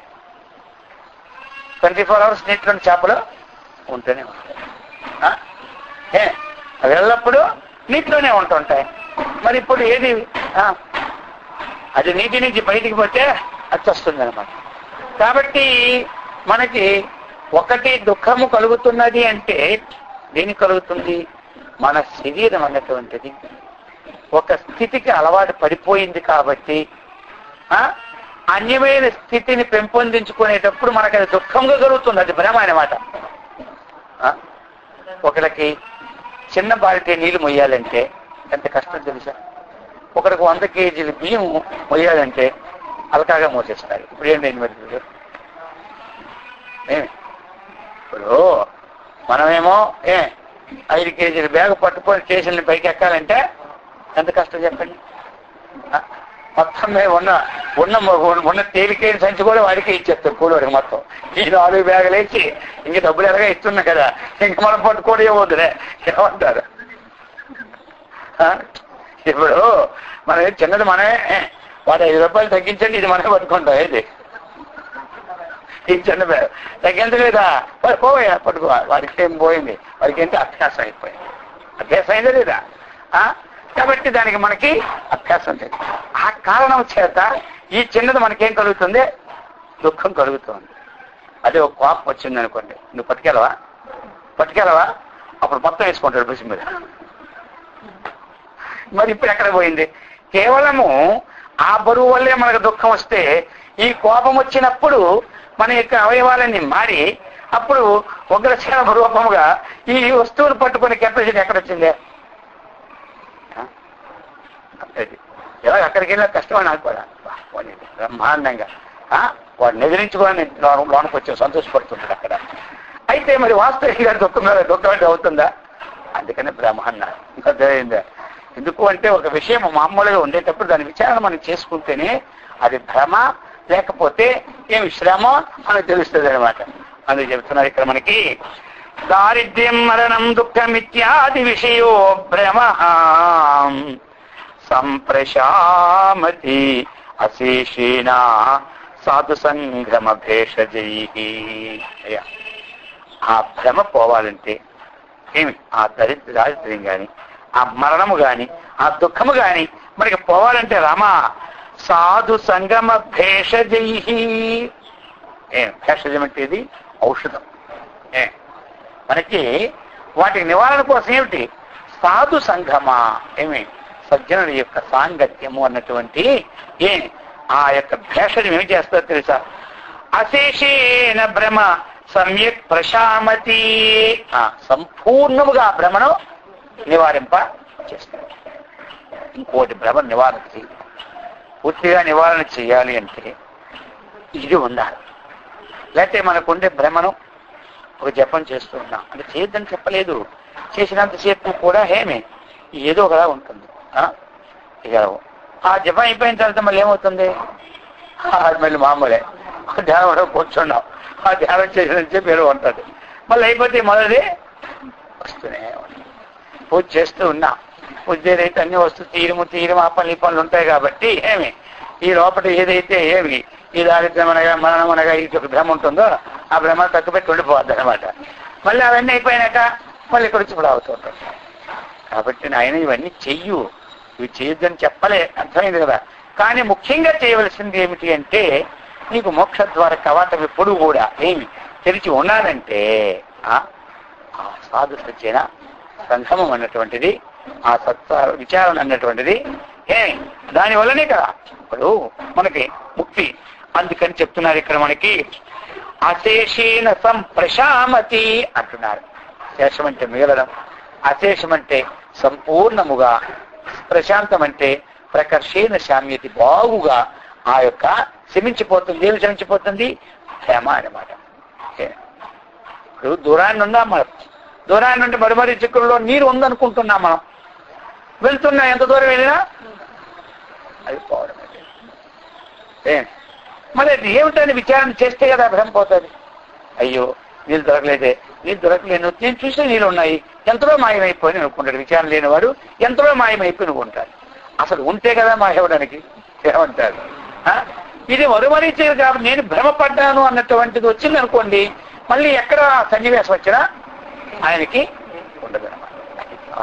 24 hours నీటిలో చేపలు ఉంటూనే ఉంటాయి. అవి ఎల్లప్పుడూ నీటిలోనే ఉంటుంటాయి. మరి ఇప్పుడు ఏది అది నీటి నుంచి బయటికి పోతే అది వస్తుంది అనమాట. కాబట్టి మనకి ఒకటి దుఃఖము కలుగుతున్నది అంటే దేనికి కలుగుతుంది? మన శరీరం అన్నటువంటిది ఒక స్థితికి అలవాటు పడిపోయింది కాబట్టి అన్యమైన స్థితిని పెంపొందించుకునేటప్పుడు మనకు అది దుఃఖంగా కలుగుతుంది. అది భ్రమ అన్నమాట. ఒకరికి చిన్న బాలిటీ నీళ్లు మొయ్యాలంటే ఎంత కష్టం తెలుసా? ఒకరికి 100 kg బియ్యం మొయ్యాలంటే అలకాగా మోసేస్తారు. ఇప్పుడు ఏంటండి మరి? ఇప్పుడు మనమేమో 5 kg బ్యాగ్ పట్టుకొని స్టేషన్ని పైకి ఎక్కాలంటే ఎంత కష్టం చెప్పండి. మొత్తం మేము ఉన్న తేలికైన సంచి కూడా వాడికే ఇచ్చేస్తాం కూలోడికి. మొత్తం ఈ 4 బ్యాగులు వేసి ఇంక డబ్బులు ఎలాగా ఇస్తున్నాం కదా, ఇంక మనం పట్టుకోవడం ఏమవుతుందే. ఏమంటారు? ఇప్పుడు మనం చిన్నది మనమే వాడు 5 రూపాయలు తగ్గించండి, ఇది మనమే పట్టుకుంటాం. ఏది ఈ చిన్న బ్యాగ్ తగ్గించలేదా? వాడు పోయా పట్టుకో. వాడికి ఏం పోయింది? వాడికి ఏంటి అభ్యాసం అయిపోయింది. అభ్యాసం అయిందా లేదా? కాబట్టి దానికి మనకి అభ్యాసం లేదు. ఆ కారణం చేత ఈ చిన్నది మనకేం కలుగుతుంది? దుఃఖం కలుగుతుంది. అదే ఒక కోపం వచ్చింది అనుకోండి, నువ్వు పట్టుకెళ్ళవా అప్పుడు మొత్తం వేసుకుంటాడు బస్సు మీద. మరి ఇప్పుడు ఎక్కడ పోయింది? కేవలము ఆ బరువు వల్లే మనకు దుఃఖం వస్తే ఈ కోపం వచ్చినప్పుడు మన యొక్క అవయవాలన్నీ మారి అప్పుడు ఉగ్రసేన రూపముగా ఈ వస్తువులు పట్టుకునే కెపాసిటీ ఎక్కడొచ్చిందే? ఎలా అక్కడికి వెళ్ళినా కష్టం అని అనుకోడా? బ్రహ్మాండంగా వాడిని ఎదిరించుకొని లోనికి వచ్చి సంతోషపడుతుంటాడు అక్కడ. అయితే మరి వాస్తవికంగా దుఃఖం అంటే అవుతుందా? అందుకనే బ్రహ్మాండాలు ఇంకా అర్థమైందా? ఎందుకు అంటే ఒక విషయం మామూలుగా ఉండేటప్పుడు దాని విచారణ మనం చేసుకుంటేనే అది భ్రమ లేకపోతే ఏమి శ్రమ మనకు తెలుస్తుంది అనమాట. అందుకు చెప్తున్నారు ఇక్కడ మనకి, దారిద్ర్యం మరణం దుఃఖమిత్యాది విషయో భ్రమ సంప్రశామతి అశేషేణ సాధు సంఘమ భేషజై. ఆ భ్రమ పోవాలంటే ఏమి? ఆ దారిద్ర్యం కానీ ఆ మరణము గాని ఆ దుఃఖము గాని మనకి పోవాలంటే రామ సాధు సంగమ భేషజై. భేషజం అంటే ఇది ఔషధం. మనకి వాటికి నివారణ కోసం ఏమిటి? సాధు సంగమ, ఏమి సజ్జనుల యొక్క సాంగత్యము అన్నటువంటి ఆ యొక్క భేషజం ఏమి చేస్తారో తెలుసా? అశేషేణ భ్రమ సమ్యక్ ప్రశామతి. సంపూర్ణముగా భ్రమను నివారింప చేస్తారు. ఇంకోటి భ్రమ నివారణ చేయాలి. పూర్తిగా నివారణ చేయాలి అంటే ఇది ఉండాలి. లేకపోతే మనకుండే భ్రమను ఒక జపం చేస్తూ ఉన్నాం అంటే చేయొద్దని చెప్పలేదు, చేసినంతసేపు కూడా ఏదో ఒకలా ఉంటుంది. ఇక ఆ జపం అయిపోయిన తర్వాత మళ్ళీ ఏమవుతుంది? మళ్ళీ మామూలే ధ్యానం కూర్చున్నాం, ఆ ధ్యానం చేసిన చెప్పి ఏదో ఉంటుంది. మళ్ళీ అయిపోతే మొదటి వస్తూనే పూజ చేస్తూ ఉన్నా. పూజ ఏదైతే అన్ని వస్తూ తీరము ఆ పనులు ఉంటాయి కాబట్టి ఈ లోపల ఏదైతే ఈ దారిద్ర్యం అనగా మరణం అనగా ఈ భ్రమ ఉంటుందో ఆ భ్రమ తక్కువపెట్టి ఉండిపోద్ది అనమాట. మళ్ళీ అవన్నీ అయిపోయినాక మళ్ళీ ఇక్కడ వచ్చి ఇప్పుడు అవుతుంటాం. కాబట్టి నాయన ఇవన్నీ చెయ్యు, ఇవి చేయొద్దని చెప్పలే, అర్థమైంది కదా. కానీ ముఖ్యంగా చేయవలసింది ఏమిటి అంటే నీకు మోక్ష ద్వార కవాటం ఎప్పుడు కూడా తెరిచి ఉండాలంటే ఆ సాధు సజ్జన సంగమం అన్నటువంటిది, ఆ విచారణ అన్నటువంటిది దానివల్లనే కదా ఇప్పుడు మనకి ముక్తి. అందుకని చెప్తున్నారు ఇక్కడ మనకి అశేషేణ సంప్రశామతి అంటున్నారు. శేషం అంటే మిగలడం, అశేషం అంటే సంపూర్ణముగా, ప్రశాంతం అంటే ప్రకర్షేణ శామ్యతి బాగుగా ఆ యొక్క శమించిపోతుంది. ఏమి శమించిపోతుంది? క్షేమ అనమాట. ఇప్పుడు దూరాన్ని ఉన్నాం మనం, దూరాన్ని నుండి మరుమరి చిక్కుల్లో నీరు ఉందనుకుంటున్నాం మనం, వెళ్తున్నా ఎంత దూరం వెళ్ళినా అది పోవడం. మరి అది ఏమిటని విచారణ చేస్తే కదా భ్రమ పోతుంది. అయ్యో నీళ్ళు దొరకలేదే, నీళ్ళు దొరకలేను, నేను చూసిన నీళ్ళు ఉన్నాయి, ఎంతలో మాయమైపోయి అనుకుంటాడు. విచారణ లేనివాడు ఎంతలో మాయమైపోయి అనుకుంటాడు. అసలు ఉంటే కదా మాయవడానికి ఏమంటారు. ఇది మరుమరీచేది కాబట్టి నేను భ్రమపడ్డాను అన్నటువంటిది వచ్చింది అనుకోండి, మళ్ళీ ఎక్కడ సన్నివేశం వచ్చినా ఆయనకి ఉండదు అన్నమాట.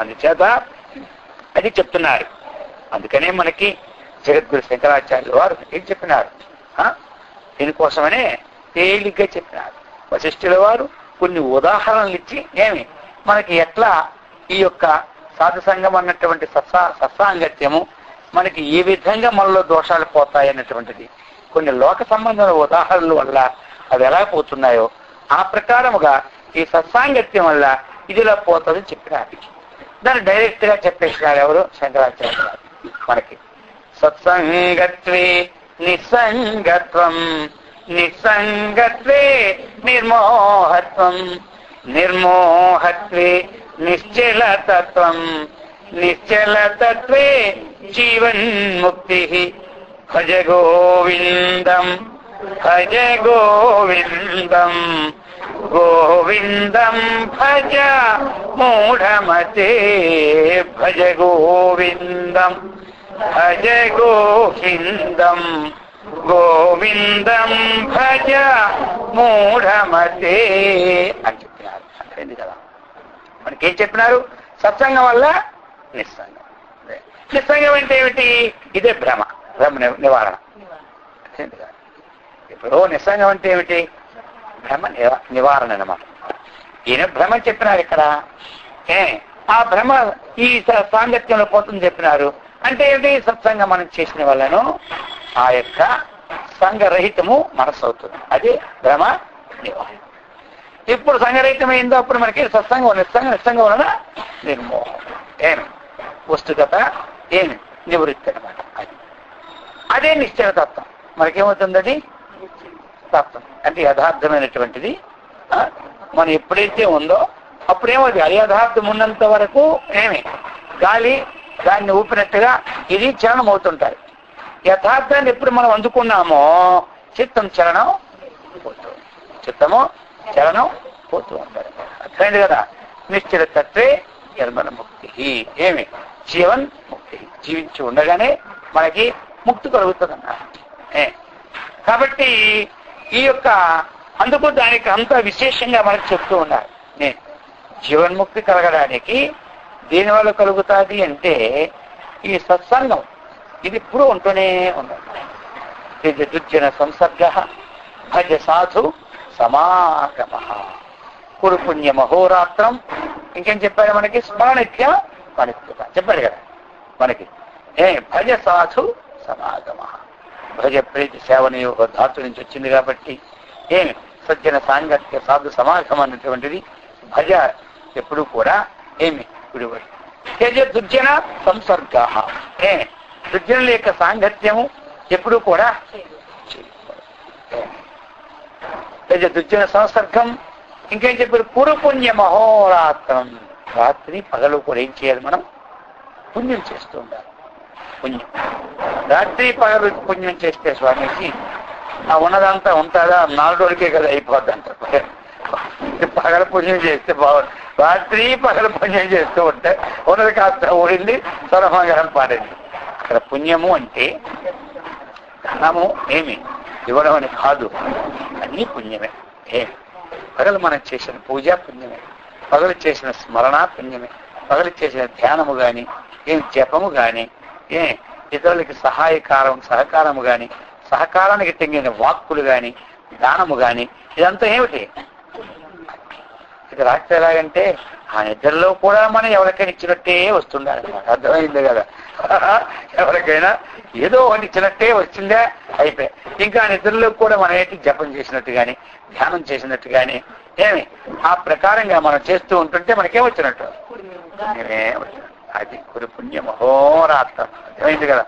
అందుచేత అది చెప్తున్నారు. అందుకనే మనకి జగద్గురు శంకరాచార్యులు వారు ఏం చెప్పినారు, దీనికోసమనే తేలిగ్గా చెప్పినారు. వశిష్ఠుల వారు కొన్ని ఉదాహరణలు ఇచ్చి మనకి ఎట్లా ఈ యొక్క సాధు సంఘం అన్నటువంటి సత్సాంగత్యము మనకి ఏ విధంగా మనలో దోషాలు పోతాయి అన్నటువంటిది కొన్ని లోక సంబంధమైన ఉదాహరణల వల్ల అవి ఎలా పోతున్నాయో ఆ ప్రకారముగా ఈ సత్సాంగత్యం వల్ల ఇదిలా పోతుందని చెప్పినారు. దాన్ని డైరెక్ట్ గా చెప్పేసినారు ఎవరు, శంకరాచార్య గారు మనకి. సత్సంగత్వే నిస్సంగత్వం, నిస్సంగత్వే నిర్మోహత్వం, నిర్మోహత్వే నిశ్చలతత్వం, నిశ్చలతత్వే జీవన్ముక్తి. భజ గోవిందం భజ గోవిందం, గోవిందం భజ మూఢమతే. భజ గోవిందం భజ గోవిందం, గోవిందం భజ మూఢమతే అని చెప్పినారు. అర్థమైంది కదా. మనకేం చెప్పినారు, సత్సంగం వల్ల నిస్సంగం. నిస్సంగం అంటే ఏమిటి, ఇదే భ్రమ, భ్రమ నివారణ. ఇప్పుడు నిస్సంగం అంటే ఏమిటి, భ్రమ నివారణ అన్నమాట. ఈయన భ్రమ చెప్పినారు ఇక్కడ. ఆ భ్రమ ఈ సాంగత్యంలో పోతుంది చెప్పినారు. అంటే ఏమిటి, సత్సంగం మనం చేసిన వల్లను ఆ యొక్క సంఘరహితము మనస్సు అవుతుంది. అదే భ్రమ నివారణ. ఇప్పుడు సంఘరహితమైందో అప్పుడు మనకి సత్సంగం నిస్సంగం వలన నిర్మోహం, వస్తుగత నివృత్తి అనమాట. అదే నిశ్చల తత్వం. మనకేమవుతుంది, అది తత్వం అంటే యథార్థమైనటువంటిది. మనం ఎప్పుడైతే ఉందో అప్పుడేమది అయథార్థం ఉన్నంత వరకు గాలి దాన్ని ఊపినట్టుగా ఇది చలనం అవుతుంటాయి. యథార్థాన్ని ఎప్పుడు మనం అందుకున్నామో చిత్తం చలనం పోతూ, చిత్తము చలనం పోతూ ఉంటారు. అర్థమైంది కదా. నిశ్చల తత్వే నిర్మల ముక్తి, జీవన్ ముక్తి. జీవించి ఉండగానే మనకి ముక్తి కలుగుతుంది అన్నారు. కాబట్టి ఈ యొక్క అందుకు దానికి అంత విశేషంగా మనకు చెప్తూ ఉన్నారు. జీవన్ముక్తి కలగడానికి దీనివల్ల కలుగుతుంది అంటే ఈ సత్సంగం ఇది ఇప్పుడు ఉంటూనే ఉన్నది. దుర్జన సంసర్గ భజ సాధు సమాగమ కురు పుణ్య మహోరాత్రం. ఇంకేం చెప్పారు మనకి, స్మరణిత్య పనిత్యత చెప్పారు కదా మనకి. భజ సాధు సమాగమ, భజ ప్రీతి సేవని ఒక ధాతు నుంచి వచ్చింది కాబట్టి సజ్జన సాంగత్య సాధు సమాగమం అన్నటువంటిది భజ ఎప్పుడు కూడా విడివడి. తేజ దుర్జన సంసర్గ, దుర్జనుల యొక్క సాంగత్యము ఎప్పుడు కూడా తేజ దుర్జన సంసర్గం. ఇంకేం చెప్పారు, కురు పుణ్య మహోరాత్రం. రాత్రి పగలు కూడా ఏం చేయాలి, మనం పుణ్యం చేస్తూ ఉండాలి. పుణ్యం రాత్రి పగలు పుణ్యం చేస్తే స్వామీజీ ఆ ఉన్నదంతా ఉంటుందా, 4 రోజులకే కదా అయిపోద్ది అంట. పగల పుణ్యం చేస్తే బాగుంది, రాత్రి పగల పుణ్యం చేస్తూ ఉంటే ఉన్నది కాస్త ఊడింది, సరమంగళం పాడింది. అక్కడ పుణ్యము అంటే ధనము ఇవ్వడం అని కాదు, అన్నీ పుణ్యమే. పగలు మనం చేసిన పూజ పుణ్యమే, పగలు చేసిన స్మరణ పుణ్యమే, పగలు చేసిన ధ్యానము గాని జపము గాని ఇతరులకి సహకారము గాని సహకారానికి తెంగిన వాక్కులు గాని దానము గాని ఇదంతా ఏమిటి. ఇది రాత్రి ఎలాగంటే ఆ నిద్రలో కూడా మనం ఎవరికైనా ఇచ్చినట్టే వస్తుండాలన్నమాట. అర్థమైంది కదా. ఎవరికైనా ఏదో ఒకటి ఇచ్చినట్టే వచ్చిందా అయిపోయి ఇంకా నిద్రలో కూడా మనం ఏంటి జపం చేసినట్టు కానీ ధ్యానం చేసినట్టు కానీ ఆ ప్రకారంగా మనం చేస్తూ ఉంటుంటే మనకేమొచ్చినట్టు అది కురు పుణ్య మహోరాత్రం. అర్థమైంది కదా.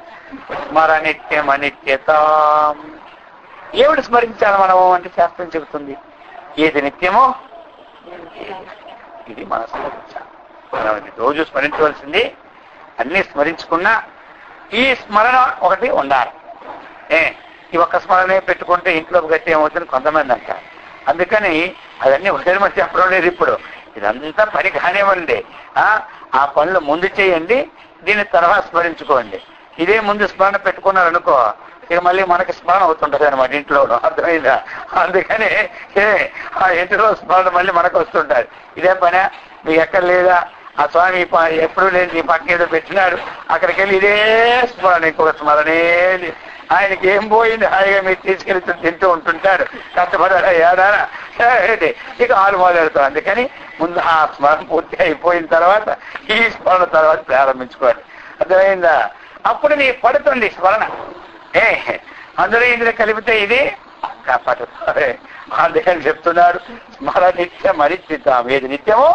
స్మరణిత్యం అనిత్యత. ఏమిటి స్మరించాలి మనము అంటే శాస్త్రం చెబుతుంది, ఏది నిత్యమో ఇది మనం స్మరించాలి. మనం రోజు స్మరించవలసింది. అన్ని స్మరించుకున్నా ఈ స్మరణ ఒకటి ఉండాలి. ఈ ఒక్క స్మరణే పెట్టుకుంటే ఇంట్లో గట్టి ఏమవుతుంది కొంతమంది అంటారు. అందుకని అవన్నీ ఒకసారి చెప్పడం లేదు. ఇప్పుడు ఇదంతా పని కానివ్వండి, ఆ పనులు ముందు చేయండి, దీన్ని తర్వాత స్మరించుకోండి. ఇదే ముందు స్మరణ పెట్టుకున్నారనుకో, ఇక మళ్ళీ మనకి స్మరణ అవుతుంటది అనమాట ఇంట్లో. అర్థమైందా? అందుకని ఆ ఇంటిలో స్మరణ మళ్ళీ మనకు వస్తుంటారు. ఇదే పని మీకు ఎక్కడ లేదా, ఆ స్వామి ఎప్పుడు లేదు, ఈ పక్కన ఏదో పెట్టినాడు, అక్కడికి వెళ్ళి ఇదే స్మరణ, ఇంకొక స్మరణే. ఆయనకి ఏం పోయింది, హాయిగా మీరు తీసుకెళ్లి తింటూ ఉంటుంటారు, కష్టపడారా ఏడారా ఇక ఆలు మొదలెడతాం. అందుకని ముందు ఆ స్మరణ పూర్తి అయిపోయిన తర్వాత ఈ స్మరణ తర్వాత ప్రారంభించుకోవాలి. అర్థమైందా? అప్పుడు నీ పడుతుంది స్మరణ. అందులో ఇందులో కలిపితే ఇది పడుతుంది. అందుకని చెప్తున్నాడు స్మర నిత్యం అనిత్యం. ఏది నిత్యమో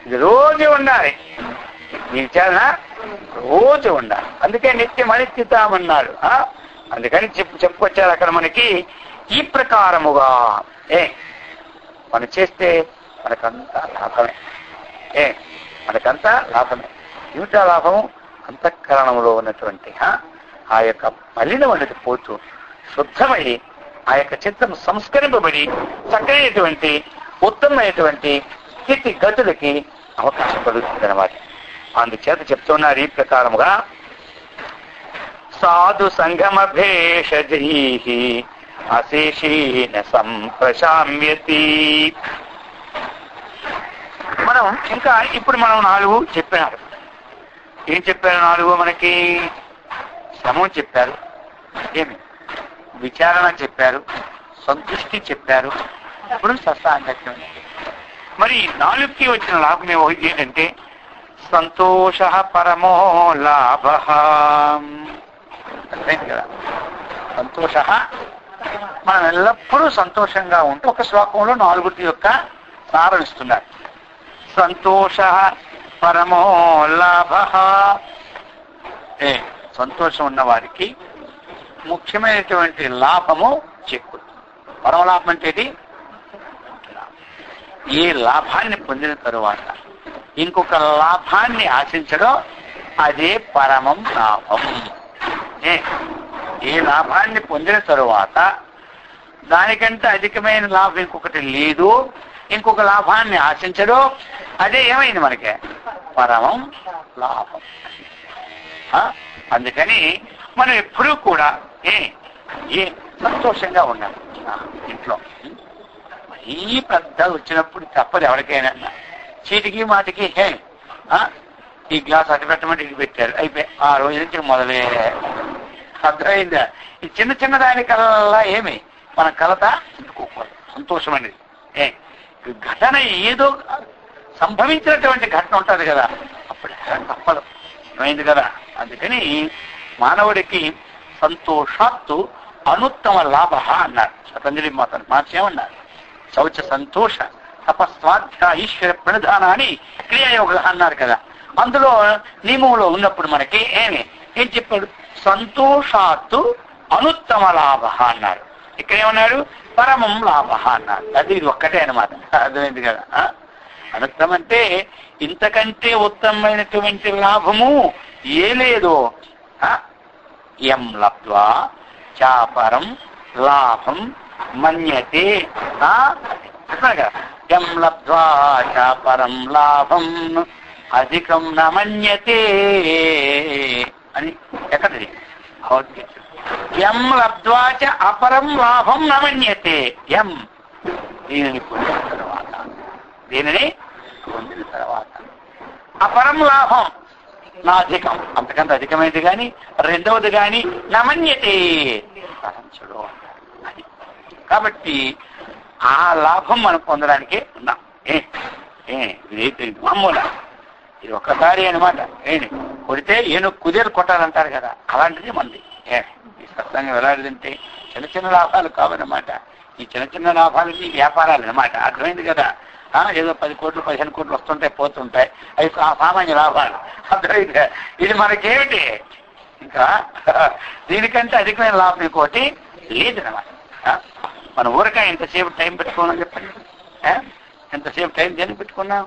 ఇది రోజు ఉండాలి, ఈ విచారణ రోజు ఉండాలి. అందుకే నిత్యం అనిత్యతామన్నారు. అందుకని చెప్పుకొచ్చారు అక్కడ మనకి ఈ ప్రకారముగా. మనం చేస్తే మనకంతా లాభమే. మనకంతా లాభమే. ఏమిటా లాభము? అంతఃకరణంలో ఉన్నటువంటి ఆ యొక్క మలినం అనేది పోతూ శుద్ధమై ఆ యొక్క చిత్తం సంస్కరింపబడి చక్కనైనటువంటి ఉత్తమమైనటువంటి స్థితి గతులకి అవకాశం కలుగుతుంది అన్నమాట. అందుచేత చెప్తున్నారు ఈ ప్రకారముగా సాధు సంగమ భేషజై అశేషేణ సంప్రశామ్యతి. మనం ఇంకా ఇప్పుడు మనం 4 చెప్పినారు. ఏం చెప్పారు? 4 మనకి శ్రమం చెప్పారు, ఏమి విచారణ చెప్పారు, సంతృష్టి చెప్పారు, ఇప్పుడు సత్సాంగత్యం. మరి 4కి వచ్చిన లాభం ఏంటంటే సంతోష పరమో లాభ. అర్థమైంది కదా? సంతోష, మనం ఎల్లప్పుడూ సంతోషంగా ఉంటూ ఒక శ్లోకంలో 4 యొక్క సారం ఇస్తున్నారు. సంతోష పరమో లాభ. సంతోషం ఉన్న వారికి ముఖ్యమైనటువంటి లాభము చేకూరుతుంది. పరమలాభం అంటే ఇది. ఏ లాభాన్ని పొందిన తరువాత ఇంకొక లాభాన్ని ఆశించడం అదే పరమం లాభం. ఏ లాభాన్ని పొందిన తరువాత దానికంటే అధికమైన లాభం ఇంకొకటి లేదు, ఇంకొక లాభాన్ని ఆశించడం, అదే ఏమైంది మనకి పరమం లాభం. అందుకని మనం ఎప్పుడూ కూడా సంతోషంగా ఉండాలి. ఇంట్లో ఈ పెద్ద వచ్చినప్పుడు తప్పదు ఎవరికైనా. చీటికి మాటికి ఈ గ్లాస్ అటు పెట్టమంటే ఇది పెట్టారు, అయిపోయి ఆ రోజు నుంచి మొదలే. అర్థమైందా? ఈ చిన్న చిన్న దానికల్లా ఏమి మన కలత చెప్పుకోకూడదు. సంతోషం అనేది ఘటన ఏదో సంభవించినటువంటి ఘటన ఉంటుంది కదా, అప్పుడు తప్పదు. అర్థమైంది కదా? అందుకని మానవుడికి సంతోషాత్తు అనుత్తమ లాభ అన్నారు పతంజలి మాత్రమన్నారు. శౌచ సంతోష తపస్వాధ్య ఈశ్వర ప్రణిధానాన్ని క్రియాయోగ అన్నారు కదా. అందులో నియమంలో ఉన్నప్పుడు మనకి ఏం చెప్పాడు? సంతోషాత్తు అనుత్తమ లాభ అన్నారు. ఇక్కడ ఏమన్నారు? పరమం లాభ అన్నారు. అది ఇది ఒక్కటే అనమాట. అర్థమైంది కదా? అనుత్తమ అంటే ఇంతకంటే ఉత్తమమైనటువంటి లాభము ఏ లేదు. ఎం లబ్ధ్వా చాపరం లాభం మన్యతే. ఎం లబ్ధ్వా చాపరం లాభం అధికం న మన్యతే అని ఎక్కడది? భగవద్గీత. ఎం లబ్ధ్వా చ అపరం లాభం న మన్యతే. ఎం దీనిని పొందిన తర్వాత అపరం లాభం నా అధికం, అంతకంత అధికమైనది కానీ రెండవది కానీ నమన్యతే తలంచడు. అది కాబట్టి ఆ లాభం మనం పొందడానికే ఉన్నాం. ఇదైతే మామూల, ఇది ఒక్కసారి అనమాట. కొడితే కుదేలు కొట్టాలంటారు కదా, అలాంటిది మంది. ఈ సత్సంగం ఎలాంటిదంటే చిన్న చిన్న లాభాలు కావన్నమాట. ఈ చిన్న చిన్న లాభాలకి వ్యాపారాలు అనమాట. అర్థమైంది కదా? ఏదో 10 కోట్లు 15 కోట్లు వస్తుంటాయి పోతుంటాయి, అవి సామాన్య లాభాలు. అర్థమైంది? ఇది మనకేమిటి? ఇంకా దీనికంటే అధికమైన లాభం ఇంకోటి లేదనమాట. మన ఊరకాయ ఎంతసేపు టైం పెట్టుకున్నాం చెప్పండి. ఎంతసేపు టైం దేనికి పెట్టుకున్నాం?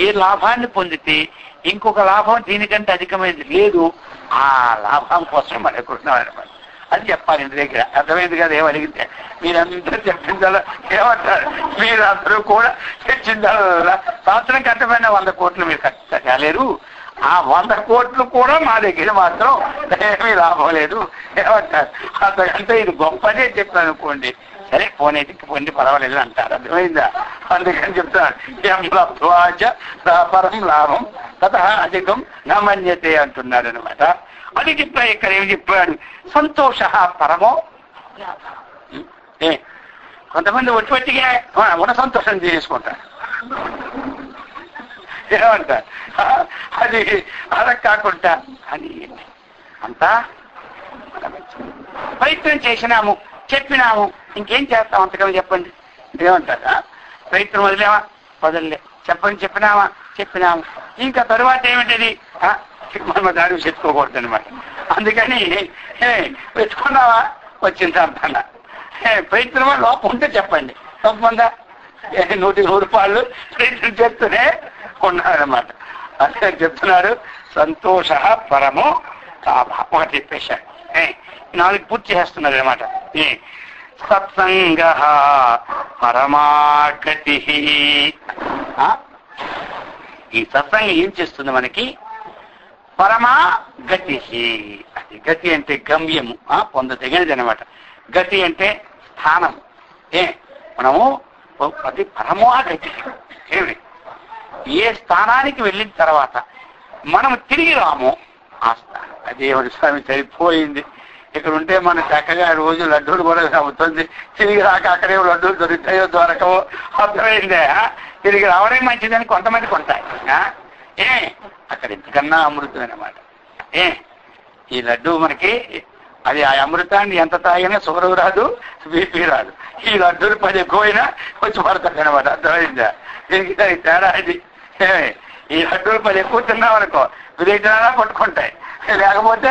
ఏ లాభాన్ని పొందితే ఇంకొక లాభం దీనికంటే అధికమైనది లేదు, ఆ లాభం కోసం మనం ఎక్కడున్నాం అనమాట. అది చెప్పాలి ఇంటి దగ్గర. అర్థమైంది కదా? ఏం అడిగితే మీరందరూ చెప్పిందల్లా ఏమంటారు, మీరందరూ కూడా తెచ్చిందల్లా సంవత్సరం కట్టమైన 100 కోట్లు మీరు కట్టలేరు, ఆ 100 కోట్లు కూడా మా దగ్గర మాత్రం ఏమీ లాభం లేదు ఏమంటారు. అంతకంటే ఇది గొప్పనే చెప్పాను అనుకోండి, సరే పోనేటికి పొంది పర్వాలేదు అంటారు. అర్థమైందా? అందుకని చెప్తాను పరం లాభం తత అధికం నమన్యతే అంటున్నాడు అనమాట. అది చెప్పా. ఇక్కడ ఏమి చెప్పాడు? సంతోష పరమో. కొంతమంది ఒట్టిగా ఉన్న సంతోషం చేసుకుంటారు ఏమంటారు. అది అలా కాకుండా అది అంతా ప్రయత్నం చేసినాము, చెప్పినాము, ఇంకేం చేస్తాం అంతకని చెప్పండి ఏమంటారా? ప్రయత్నం వదిలేమా? వదలలే. చెప్పినామా? చెప్పినాము. ఇంకా తరువాత ఏమిటది? మనం దాడి చెప్పుకోకూడదు అనమాట. అందుకని పెట్టుకున్నావా? వచ్చింది అర్థం. ప్రయత్నమా? లోపం ఉంటే చెప్పండి, లోపం ఉందా? 100 రూపాయలు ప్రయత్నం చేస్తూనే ఉన్నారన్నమాట. అదే చెప్తున్నారు సంతోష పరమో లాభ. ఒకటి చెప్పేశాడు. 4 పూర్తి చేస్తున్నారు అనమాట. సత్సంగ పరమాగతి. ఈ సత్సంగం ఏం చేస్తుంది మనకి? పరమా గతి. అది గతి అంటే గమ్యము, పొందదగినది అనమాట. గతి అంటే స్థానం. మనము అది పరమా గతి. ఏమి ఏ స్థానానికి వెళ్ళిన తర్వాత మనం తిరిగి రాము ఆ స్థానం. అదేమిటి స్వామి సరిపోయింది, ఇక్కడ ఉంటే మన చక్కగా రోజు లడ్డూలు కూడా అవుతుంది, తిరిగి రాక అక్కడే లడ్డూలు దొరుకుతాయో దొరకవో. అర్థమైందే? తిరిగి రావడం మంచిదని కొంతమంది కొంటాయి. అక్కడ ఇంతకన్నా అమృతం అనమాట. ఈ లడ్డూ మనకి అది ఆ అమృతాన్ని ఎంత తాగినా షుగర్ రాదు, బీపీ రాదు. ఈ లడ్డూలు 10 ఎక్కువైనా వచ్చి పడతాడు అనమాట. అర్థమైందా? దీనికి తేడా ఇది. ఈ లడ్డూలు 10 ఎక్కువ తిన్నామనుకో విదేశాలా పట్టుకుంటాయి, లేకపోతే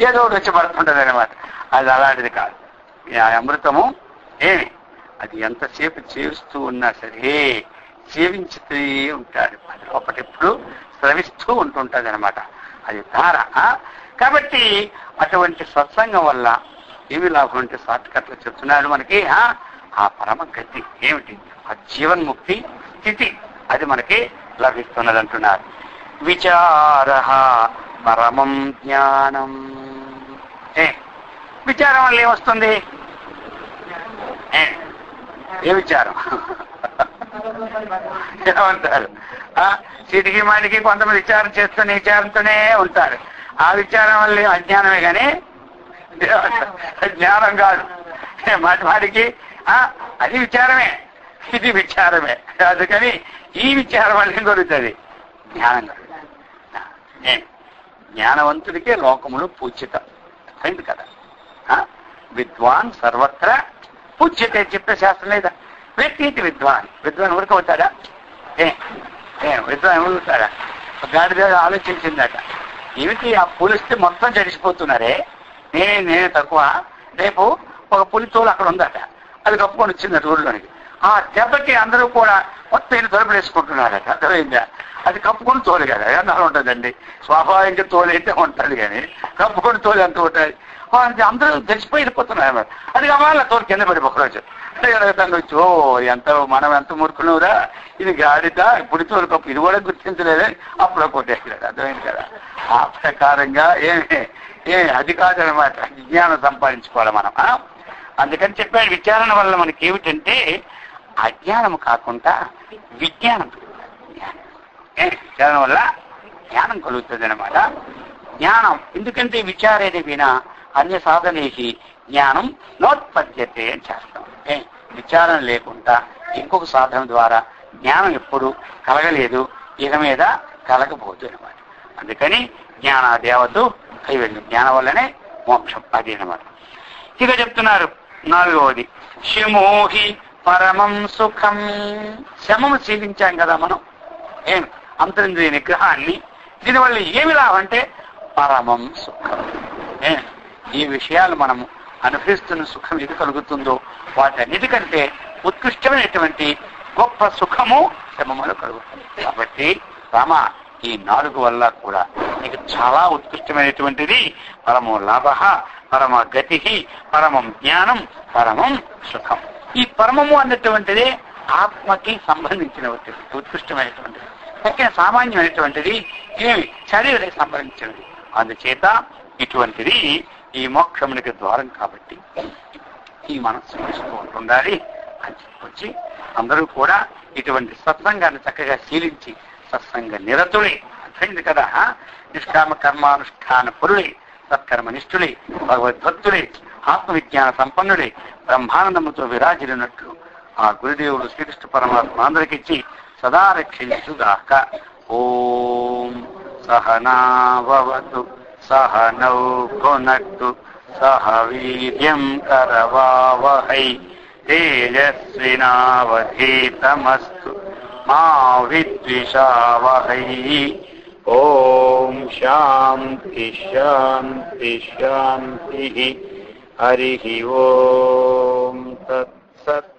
ఏదో ఒకటి వచ్చి పడుతుంటది అనమాట. అది అలాంటిది కాదు. ఆ అమృతము అది ఎంతసేపు చేస్తూ ఉన్నా సరే సేవించుతూ ఉంటాడు. అది లోపటెప్పుడు స్రవిస్తూ ఉంటుంటది అనమాట. అది ధార. కాబట్టి అటువంటి సత్సంగం వల్ల ఏమి లాభం అంటే షార్ట్కట్లు చెప్తున్నాడు మనకి. ఆ పరమ గతి ఏమిటి? ఆ జీవన్ముక్తి స్థితి అది మనకి లభిస్తున్నది అంటున్నారు. విచార పరమం జ్ఞానం. విచారం వల్ల ఏమొస్తుంది? ఏ విచారం ఏమంటారు? చీటికి మాటికి కొంతమంది విచారం చేస్తూనే విచారంతోనే ఉంటారు. ఆ విచారం వల్ల అజ్ఞానమే కానీ జ్ఞానం కాదు. మాటి మాటికి అది విచారమే, ఇది విచారమే. అందుకని ఈ విచారం వల్ల ఏం దొరుకుతుంది? జ్ఞానం కలుగుతుంది. జ్ఞానవంతుడికే లోకములు పూజ్యత అయింది కదా. విద్వాన్ సర్వత్ర పూజ్యతే చెప్పే శాస్త్రం లేదా? వ్యక్తి విద్వాన్. విద్వాన్ ఉడకవుతాడా? విద్వాన్ ఉడుకుతాడా? గాడిద ఆలోచించిందట, ఏమిటి ఆ పులిస్తే మొత్తం చడిసిపోతున్నారే, నేనే తక్కువ. రేపు ఒక పులి తోలు అక్కడ ఉందట, అది కప్పుకొని వచ్చిందట ఊళ్ళోనికి. ఆ దెబ్బకి అందరూ కూడా మొత్తం తలుపులు వేసుకుంటున్నారట. అర్థమైందా? అది కప్పుకొని తోలు కదా, ఎలా ఉంటుందండి? స్వాభావికంగా తోలు అయితే ఉంటుంది, కానీ కప్పుకొని తోలు ఎంత ఉంటుంది? అందరూ తెలిసిపోయి వెళ్ళిపోతున్నారు అన్నమాట. అది కావాల తోలు కింద పడి ఒకరోజు వచ్చి, ఓ ఎంత మనం ఎంత మురుకున్నావురా, ఇది గాడిద, ఇప్పుడు తోలు కప్పు, ఇది కూడా గుర్తించలేదని అప్పుడు కొట్టేసాడు. అర్థమైంది కదా? ఆ ప్రకారంగా అది కాదనమాట విజ్ఞానం సంపాదించుకోవాలి మనం. అందుకని చెప్పాడు విచారణ వల్ల మనకి ఏమిటంటే అజ్ఞానం కాకుండా విజ్ఞానం. విచారణ వల్ల జ్ఞానం కలుగుతుంది అనమాట. జ్ఞానం ఎందుకంటే విచారేది వినా అన్య సాధనేసి జ్ఞానం నోత్పద్యతే అని చేస్తాం. విచారణ లేకుండా ఇంకొక సాధన ద్వారా జ్ఞానం ఎప్పుడు కలగలేదు, ఇక మీద కలగబోదు అనమాట. అందుకని జ్ఞానాదేవతు కైవల్యం, జ్ఞానం వల్లనే మోక్షం. అది అనమాట. ఇక చెప్తున్నారు 4వది శమోహి పరమం సుఖం. శమము సేవించాం కదా మనం, అంతరింద్రియ నిగ్రహాన్ని. దీనివల్ల ఏమి లాభం అంటే పరమం సుఖం. ఈ విషయాలు మనము అనుభవిస్తున్న సుఖం ఏది కలుగుతుందో వాటన్నిటికంటే ఉత్కృష్టమైనటువంటి గొప్ప సుఖము శమములో కలుగుతుంది. కాబట్టి రామ ఈ 4 వల్ల కూడా నీకు చాలా ఉత్కృష్టమైనటువంటిది పరమో లాభ పరమ గతి, పరమం జ్ఞానం, పరమం సుఖం. ఈ పరమము అన్నటువంటిది ఆత్మకి సంబంధించినటువంటిది, ఉత్కృష్టమైనటువంటిది. తక్కిన సామాన్యమైనటువంటిది ఏమి శరీరానికి సంబంధించినది. అందుచేత ఇటువంటిది ఈ మోక్షమునికి ద్వారం కాబట్టి ఈ మనస్సు ఉండాలి అని చెప్పొచ్చి అందరూ కూడా ఇటువంటి సత్సంగాన్ని చక్కగా శీలించి సత్సంగ నిరతులే అర్థమైంది కదా. నిష్కామ కర్మానుష్ఠాన పరులే, సత్కర్మనిష్ఠులే, భగవద్భక్తులే, ఆత్మవిజ్ఞాన సంపన్నులే, బ్రహ్మానందముతో విరాజిల్లినట్లు ఆ గురుదేవుడు శ్రీకృష్ణ పరమాత్మ అందరికిచ్చి సదా రక్షించుగాక. ఓం సహనావతు సహనౌ భునక్తు సహ వీర్యం కరవావహై తేజస్వినావధీతమస్తు మా విద్విషావహై. ఓం శాంతి శాంతి శాంతి. హరి ఓం తత్సత్.